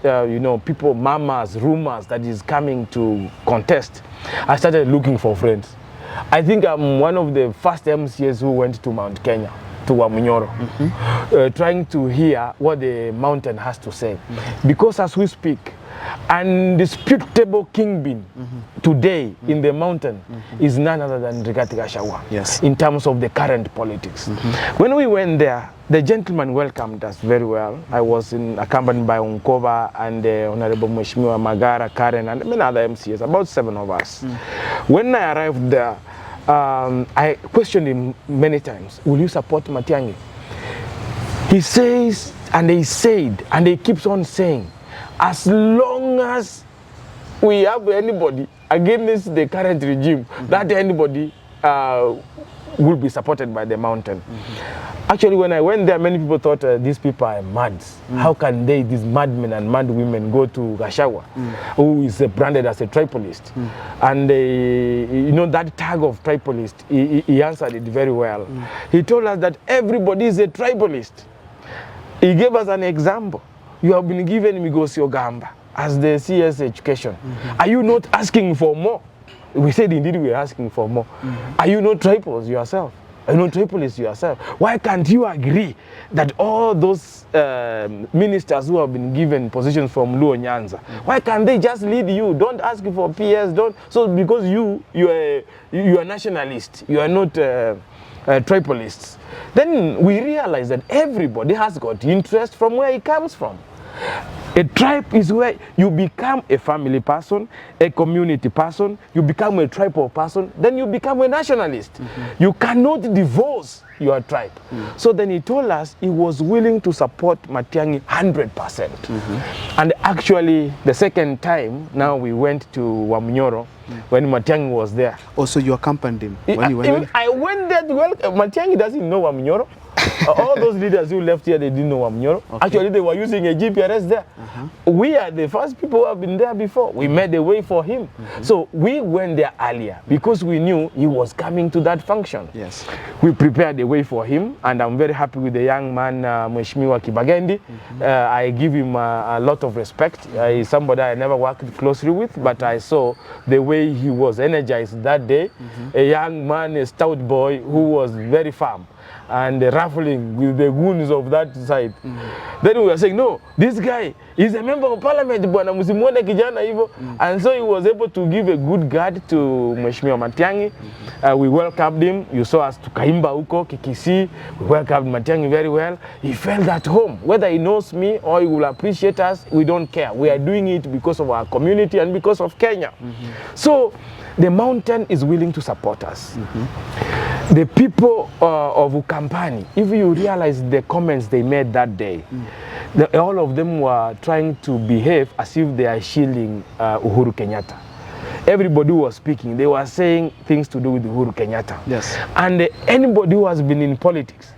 people, murmurs, rumors that he's coming to contest, I started looking for friends. I think I'm one of the first MCAs who went to Mount Kenya, to wamunyoro, trying to hear what the mountain has to say. Because as we speak, undisputable kingpin today in the mountain is none other than Rigathi Gachagua, in terms of the current politics. When we went there, the gentleman welcomed us very well. I was accompanied by Unkova and Honorable Mheshimiwa Magara, Karen, and many other MCAs, about 7 of us. When I arrived there, I questioned him many times, will you support Matiang'i? He says, and they said, and they keeps on saying, as long as we have anybody against the current regime, that anybody will be supported by the mountain. Actually, when I went there, many people thought these people are mad. How can they, these madmen and mad women, go to Gashawa, who is branded as a tribalist? And you know, that tag of tribalist, he answered it very well. He told us that everybody is a tribalist. He gave us an example. You have been given Migosio Gamba as the CS education. Are you not asking for more? We said indeed we are asking for more. Are you not tribals yourself? Are you not tribalists yourself? Why can't you agree that all those ministers who have been given positions from Luo Nyanza, why can't they just lead you? Don't ask for PS, don't. So because you are nationalist, you are not tribalists. Then we realize that everybody has got interest from where it comes from. A tribe is where you become a family person, a community person, you become a tribal person, then you become a nationalist. You cannot divorce your tribe. So then he told us he was willing to support Matiang'i 100%. And actually, the second time, now we went to Wamunyoro, when Matiang'i was there. Also, you accompanied him? When you went I went there to welcome. Matiang'i doesn't know Wamunyoro. All those leaders who left here, they didn't know Wamunyoro. Actually, they were using a GPS there. We are the first people who have been there before. We made the way for him. So we went there earlier because we knew he was coming to that function. Yes. We prepared the way for him, and I'm very happy with the young man, Mheshimiwa Kibagendi. I give him a lot of respect. He's somebody I never worked closely with, but I saw the way he was energized that day. A young man, a stout boy who was very firm and raffling with the goons of that side. Then we were saying, no, this guy is a member of parliament, and so he was able to give a good guard to Mheshimiwa Matiang'i. We welcomed him. You saw us to Kaimba Uko, Kisii. We welcomed Matiang'i very well. He felt at home. Whether he knows me or he will appreciate us, we don't care. We are doing it because of our community and because of Kenya. So the mountain is willing to support us. The people of Ukampani, if you realize the comments they made that day, all of them were trying to behave as if they are shielding Uhuru Kenyatta. Everybody who was speaking, they were saying things to do with Uhuru Kenyatta. Yes. And anybody who has been in politics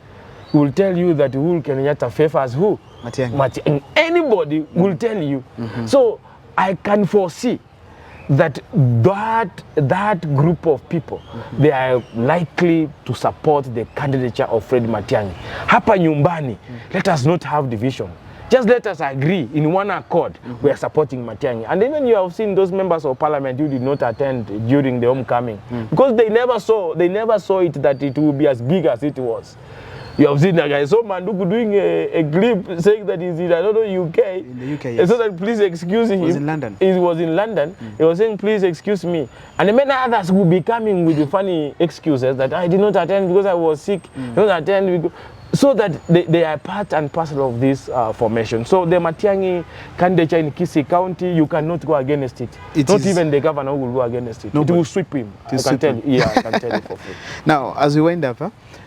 will tell you that Uhuru Kenyatta favors who? Matiang'i. Anybody will tell you. So I can foresee that group of people, they are likely to support the candidature of Fred Matiang'i. Hapa nyumbani, let us not have division. Just let us agree in one accord. We are supporting Matiang'i. And even you have seen those members of parliament who did not attend during the homecoming, because they never saw it that it would be as big as it was. You have seen that guy. So Manduku doing a clip saying that he's in, I don't know, UK. In the UK, yes. So that please excuse him. He was in London. He was in London. He was saying, please excuse me. And many others will be coming with the funny excuses that I did not attend because I was sick. Did not attend because... So that they are part and parcel of this formation. So the Matiang'i candidature in Kisii County, you cannot go against it. Not even the governor will go against it. It will sweep him. I can tell you. Yeah, I can tell you for free. Now, as we wind up,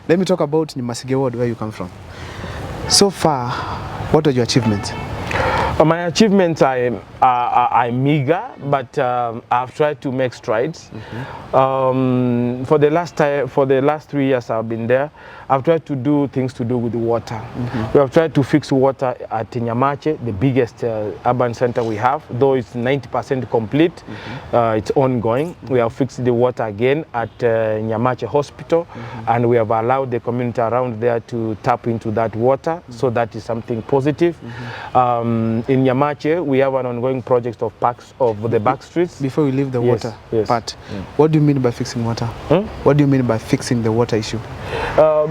let me talk about Nyamasige Ward, where you come from. So far, what are your achievements? My achievements are meager, but I've tried to make strides. For the last 3 years I've been there, I've tried to do things to do with the water. We have tried to fix water at Nyamache, the biggest urban center we have, though it's 90% complete. It's ongoing. We have fixed the water again at Nyamache Hospital, and we have allowed the community around there to tap into that water, so that is something positive. In Nyamache, we have an ongoing project of the back streets. Before we leave the water part, what do you mean by fixing water? What do you mean by fixing the water issue?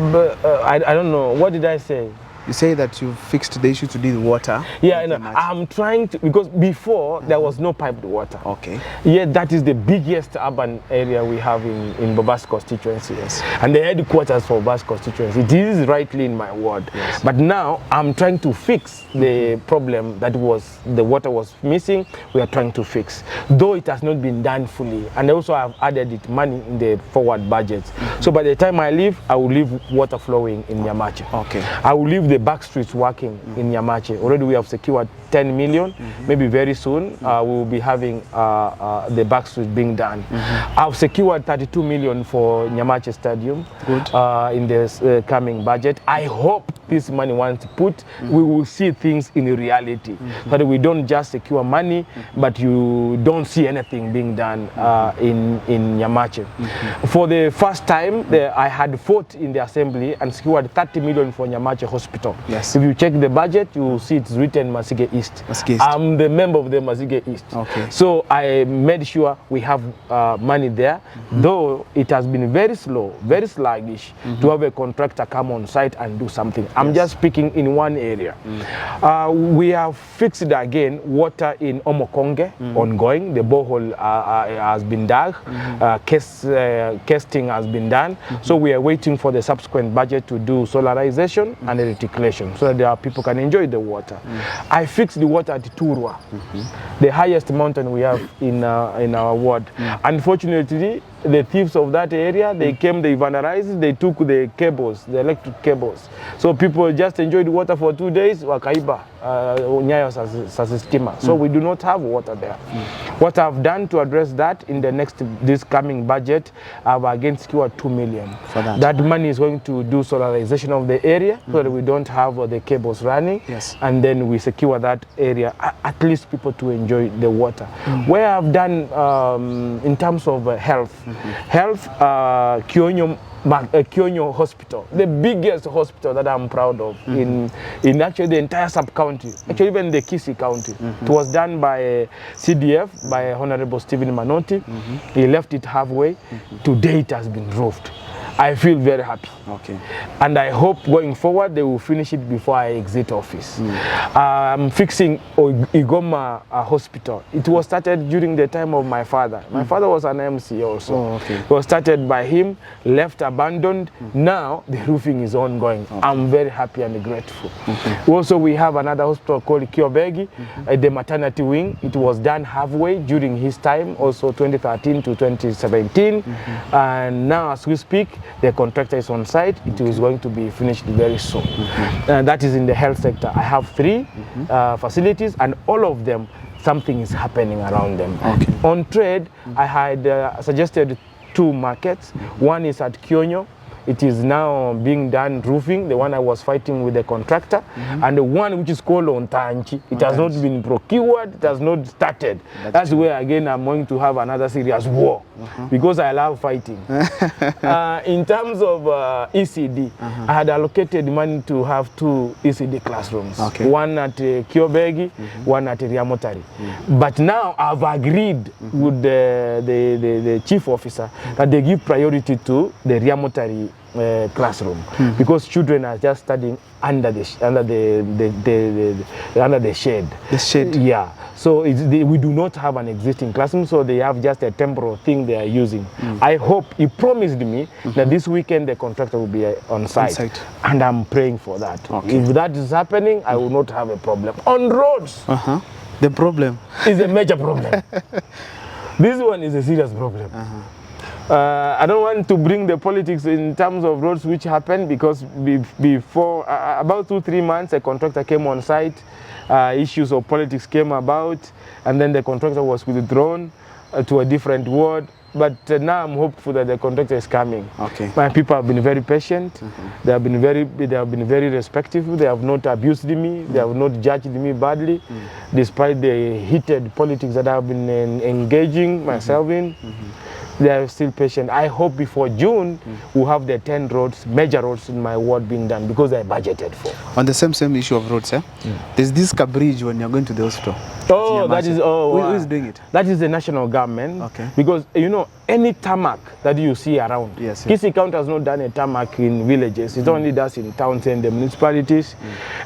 I don't know. What did I say? You say that you fixed the issue to do with water. Yeah, no, I'm trying to, because before there was no piped water. Okay. Yeah, that is the biggest urban area we have in Babas constituency. Yes. And the headquarters for Babas constituency. It is rightly in my ward. Yes. But now I'm trying to fix the problem that was, the water was missing. We are trying to fix, though it has not been done fully. And also I've added it money in the forward budgets. So by the time I leave, I will leave water flowing in Nyamache. Okay. I will leave the the back streets working in Nyamache. Already we have secured 10 million. Maybe very soon we will be having the back streets being done. I've secured 32 million for Nyamache Stadium. Good. In this coming budget. I hope this money, once put, we will see things in reality. That we don't just secure money, but you don't see anything being done in Nyamache. For the first time, I had fought in the assembly and secured 30 million for Nyamache Hospital. Yes. If you check the budget, you will see it's written Masige East. I'm the member of the Masige East. Okay. So I made sure we have money there, though it has been very slow, very sluggish to have a contractor come on site and do something. I'm just speaking in one area. We have fixed again water in Omokonge, ongoing. The borehole has been dug, casting has been done. So we are waiting for the subsequent budget to do solarization and reticulation so that our people can enjoy the water. I fixed the water at Turwa, the highest mountain we have in our ward. Unfortunately, the thieves of that area, they came, they vandalized, they took the cables, the electric cables. So people just enjoyed water for 2 days, wakaiba, nyayo sasistima. So we do not have water there. What I've done to address that in this coming budget, I've again secured 2 million. For that. That money is going to do solarization of the area so that we don't have the cables running. Yes. And and then we secure that area, at least people to enjoy the water. Where I've done in terms of health, Kionyo Hospital, the biggest hospital that I'm proud of in actually the entire sub-county, actually even the Kisii County. It was done by CDF, by Honorable Stephen Manoti. He left it halfway. Today it has been roofed. I feel very happy. Okay. And I hope going forward they will finish it before I exit office. I'm fixing Igoma Hospital. It was started during the time of my father. My father was an MCA also. Oh, okay. It was started by him, left abandoned. Now the roofing is ongoing. Okay. I'm very happy and grateful. Also, we have another hospital called Kiobegi, the maternity wing. It was done halfway during his time, also 2013 to 2017. And now as we speak, the contractor is on site. It is going to be finished very soon. That is in the health sector. I have 3 facilities, and all of them, something is happening around them. Okay. On trade, I had suggested 2 markets. One is at Kionyo. It is now being done roofing, the one I was fighting with the contractor, and the one which is called Ontanchi. It has not been procured, it has not started. That's where again I'm going to have another serious war, because I love fighting. In terms of ECD, I had allocated money to have 2 ECD classrooms, one at Kiobegi, one at Riamotari. But now I've agreed with the chief officer that they give priority to the Riamotari classroom, because children are just studying under the shade. The shade. Yeah. So we do not have an existing classroom, so they have just a temporary thing they are using. I hope, he promised me that this weekend the contractor will be on site. And I'm praying for that. If that is happening, I will not have a problem. On roads, the problem is a major problem. This one is a serious problem. I don't want to bring the politics in terms of roads which happened, because before about 2-3 months a contractor came on site, issues of politics came about, and then the contractor was withdrawn to a different ward. But now I'm hopeful that the contractor is coming. My people have been very patient. They have been very respectful. They have not abused me. They have not judged me badly, despite the heated politics that I have been engaging myself in. They are still patient. I hope before June we'll have the 10 roads, major roads in my ward being done, because I budgeted for. On the same issue of roads, there's this bridge when you're going to the hospital. Oh, that is, who is doing it? That is the national government. Because you know, any tarmac that you see around, Kisii County has not done a tarmac in villages. It only does in towns and the municipalities.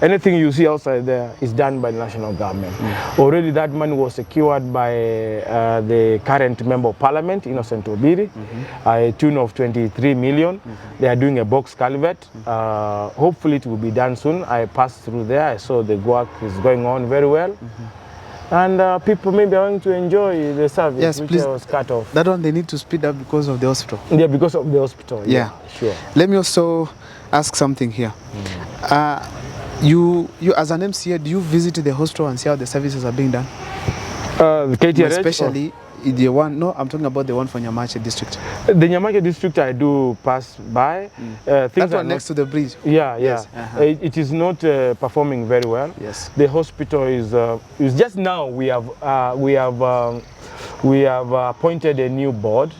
Anything you see outside there is done by the national government. Already that money was secured by the current member of parliament, Innocent Obiri, a tune of 23 million. They are doing a box culvert. Hopefully it will be done soon. I passed through there. I saw the work is going on very well. And people maybe are going to enjoy the service, which was cut off. That one they need to speed up because of the hospital. Yeah, because of the hospital. Yeah, sure. Let me also ask something here. You as an MCA, do you visit the hospital and see how the services are being done? The KTRH, especially the one, no, I'm talking about the one from Nyamache district. The Nyamache district I do pass by. That one next to the bridge. Yeah, yeah. Yes. It is not performing very well. Yes. The hospital is just now we have appointed a new board.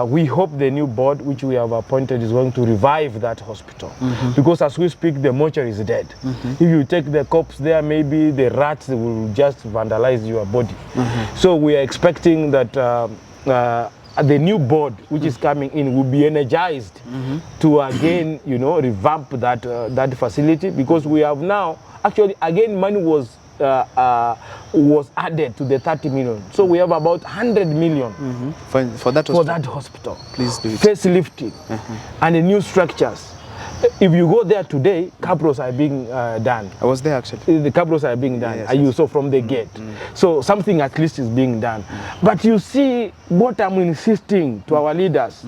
We hope the new board which we have appointed is going to revive that hospital, because as we speak the mortuary is dead. If you take the corpse there, maybe the rats will just vandalize your body. So we are expecting that the new board which is coming in will be energized to again, you know, revamp that facility, because we have now actually again money was added to the 30 million. So we have about 100 million for that hospital. Please do it. Facelifting and the new structures. If you go there today, cabros are being done. I was there actually. The cabros are being done. Yes, You saw from the gate. So something at least is being done. But you see what I'm insisting to our leaders,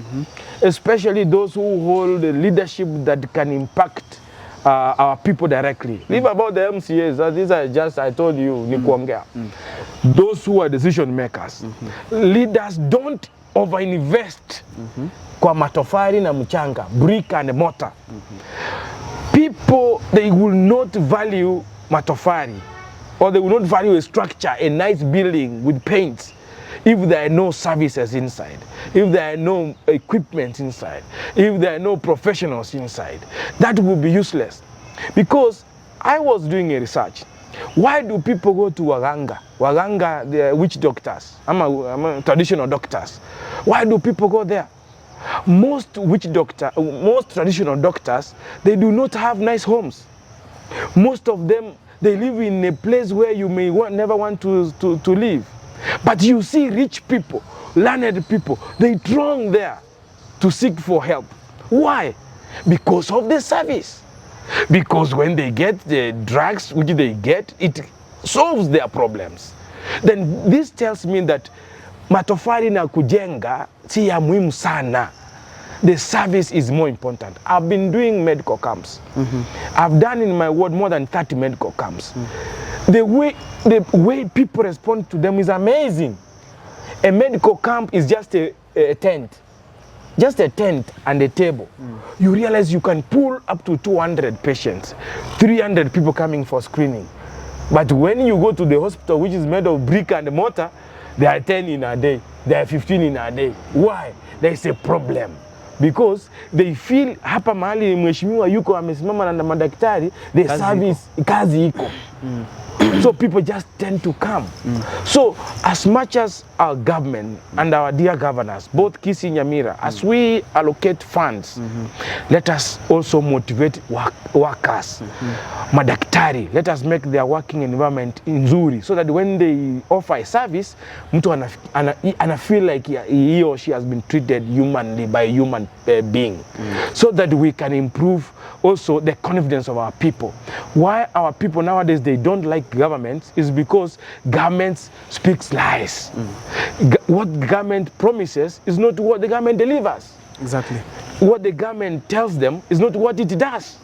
especially those who hold the leadership that can impact our people directly. Leave about the MCAs. These are just, I told you, those who are decision makers. Leaders don't overinvest kwa matofari na mchanga, brick and mortar. People, they will not value matofari, or they will not value a structure, a nice building with paint, if there are no services inside, if there are no equipment inside, if there are no professionals inside. That will be useless. Because I was doing a research. Why do people go to Waganga? Waganga, the witch doctors. I'm a traditional doctors. Why do people go there? Most traditional doctors, they do not have nice homes. Most of them, they live in a place where you may never want to live. But you see rich people, learned people, they throng there to seek for help. Why? Because of the service. Because when they get the drugs which they get, it solves their problems. Then this tells me that matofari na kujenga si ya muhimu sana. The service is more important. I've been doing medical camps. I've done in my ward more than 30 medical camps. The way people respond to them is amazing. A medical camp is just a tent. Just a tent and a table. You realize you can pull up to 200 patients, 300 people coming for screening. But when you go to the hospital, which is made of brick and mortar, there are 10 in a day, there are 15 in a day. Why? There is a problem. Because they feel hapa mahali mheshimiwa yuko amesimama na madaktari, the service kazi iko. So people just tend to come. So as much as our government and our dear governors, both Kisii Nyamira, as we allocate funds, let us also motivate workers. Madaktari, let us make their working environment nzuri, so that when they offer a service, mtu ana feel like he or she has been treated humanly by a human being. So that we can improve also the confidence of our people. Why our people nowadays, they don't like governments, is because governments speaks lies. What government promises is not what the government delivers. Exactly. What the government tells them is not what it does.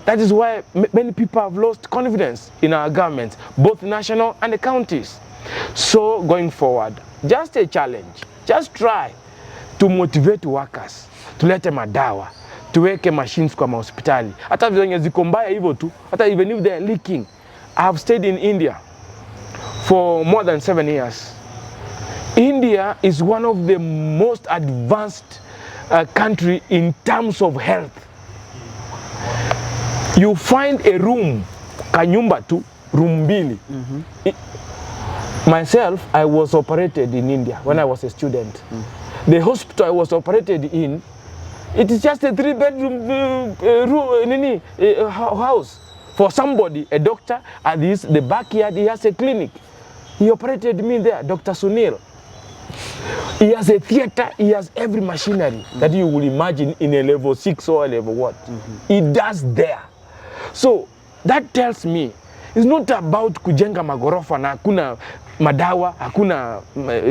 That is why many people have lost confidence in our government, both national and the counties. So going forward, just a challenge. Just try to motivate workers, tulete madawa, tuweke machines kwa hospitali. Hata vile ziko mbaya hivyo tu, hata even if they are leaking. I have stayed in India for more than 7 years. India is one of the most advanced country in terms of health. You find a room, kanyumba tu, room mbili. Myself, I was operated in India when I was a student. The hospital I was operated in, it is just a 3-bedroom house. For somebody, a doctor, at the backyard, he has a clinic. He operated me there, Dr. Sunil. He has a theater, he has every machinery that you will imagine in a level 6 or a level what. He does there. So that tells me, it's not about kujenga magorofa na hakuna madawa, hakuna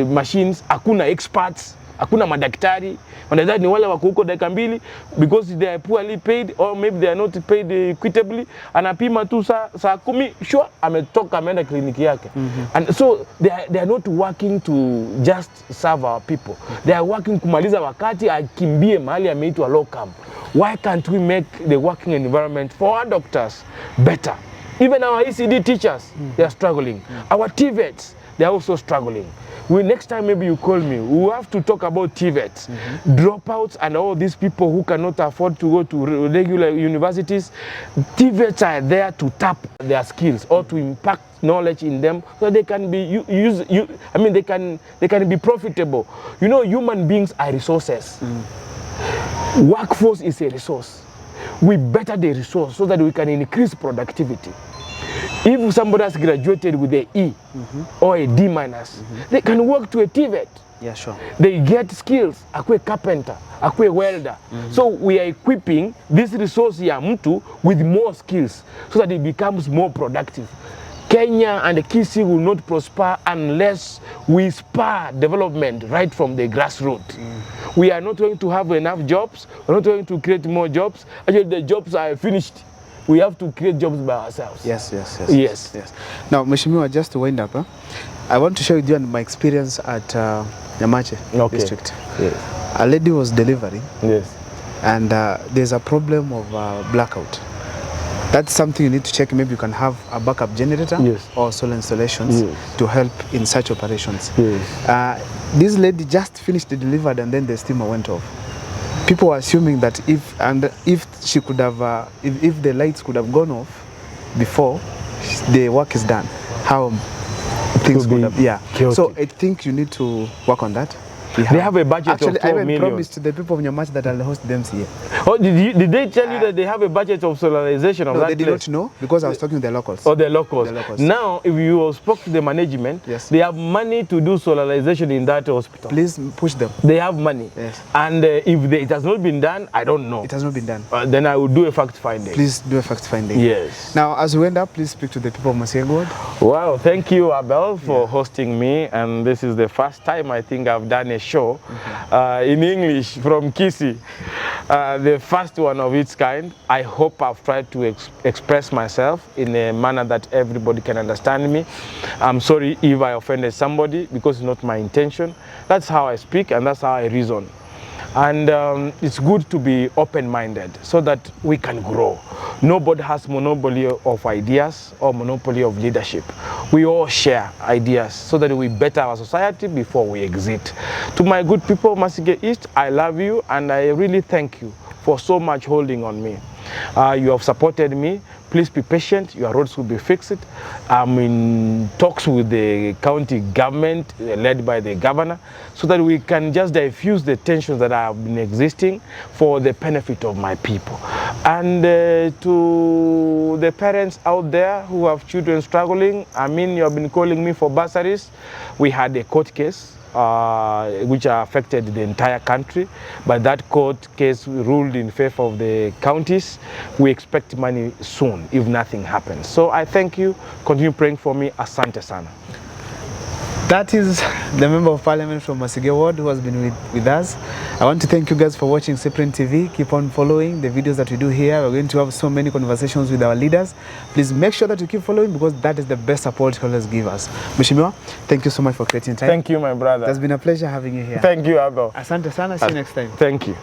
machines, hakuna experts, Hakuna madaktari. Madaktari ni wale wako huko dakika mbili because they are poorly paid or maybe they are not paid equitably. Anapima tu saa 10, sure, ametoka ameenda kliniki yake. And so they are not working to just serve our people. They are working kumaliza wakati akimbie mahali ameitwa locum. Why can't we make the working environment for our doctors better? Even our ECD teachers, they are struggling. Our TVETs, they are also struggling. Next time maybe you call me, we have to talk about TVETs, dropouts and all these people who cannot afford to go to regular universities. TVETs are there to tap their skills or to impact knowledge in them so they can be they can be profitable. You know, human beings are resources. Workforce is a resource. We better the resource so that we can increase productivity. If somebody has graduated with a E or a D minus, they can work to a TVET. Yeah, sure. They get skills, akwe carpenter, akwe welder. So we are equipping this resource ya mtu with more skills so that it becomes more productive. Kenya and Kisii will not prosper unless we spur development right from the grassroots. We are not going to have enough jobs. We're not going to create more jobs. Actually, the jobs are finished. We have to create jobs by ourselves. Yes. Now, Mheshimiwa, just to wind up, I want to share with you my experience at Nyamache district. Yes. A lady was delivering. Yes. And there's a problem of blackout. That's something you need to check. Maybe you can have a backup generator or solar installations to help in such operations. Yes. This lady just finished the delivered and then the steamer went off. People were assuming that if she could have, if the lights could have gone off before the work is done, how things could have, chaotic. So I think you need to work on that. They have a budget actually, of 12 million. I even promised to the people of Nyamache that I'll host the MCA. Oh, did they tell you that they have a budget of solarization of that they did place? not know because I was talking to the locals. Oh, the locals. Now, if you spoke to the management, they have money to do solarization in that hospital. Please push them. They have money. Yes. And if it has not been done, I don't know. It has not been done. Then I will do a fact finding. Please do a fact finding. Yes. Now, as we end up, please speak to the people of Masegod. Wow, thank you, Abel, for hosting me. And this is the first time I think I've done a show in English from Kisii. The first one of its kind. I hope I've tried to express myself in a manner that everybody can understand me. I'm sorry if I offended somebody because it's not my intention. That's how I speak and that's how I reason. And it's good to be open-minded so that we can grow. Nobody has monopoly of ideas or monopoly of leadership. We all share ideas so that we better our society before we exit. To my good people, Masige East, I love you and I really thank you for so much holding on me. You have supported me. Please be patient. Your roads will be fixed. I'm in talks with the county government led by the governor so that we can just diffuse the tensions that have been existing for the benefit of my people. And to the parents out there who have children struggling, I mean, you have been calling me for bursaries. We had a court case which affected the entire country, but that court case ruled in favor of the counties. We expect money soon if nothing happens. So I thank you. Continue praying for me. Asante sana. That is the Member of Parliament from Masige Ward who has been with us. I want to thank you guys for watching Cyprian TV. Keep on following the videos that we do here. We're going to have so many conversations with our leaders. Please make sure that you keep following because that is the best support you always give us. Mheshimiwa, thank you so much for creating time. Thank you, my brother. It has been a pleasure having you here. Thank you, Abel. Asante sana. See you next time. Thank you.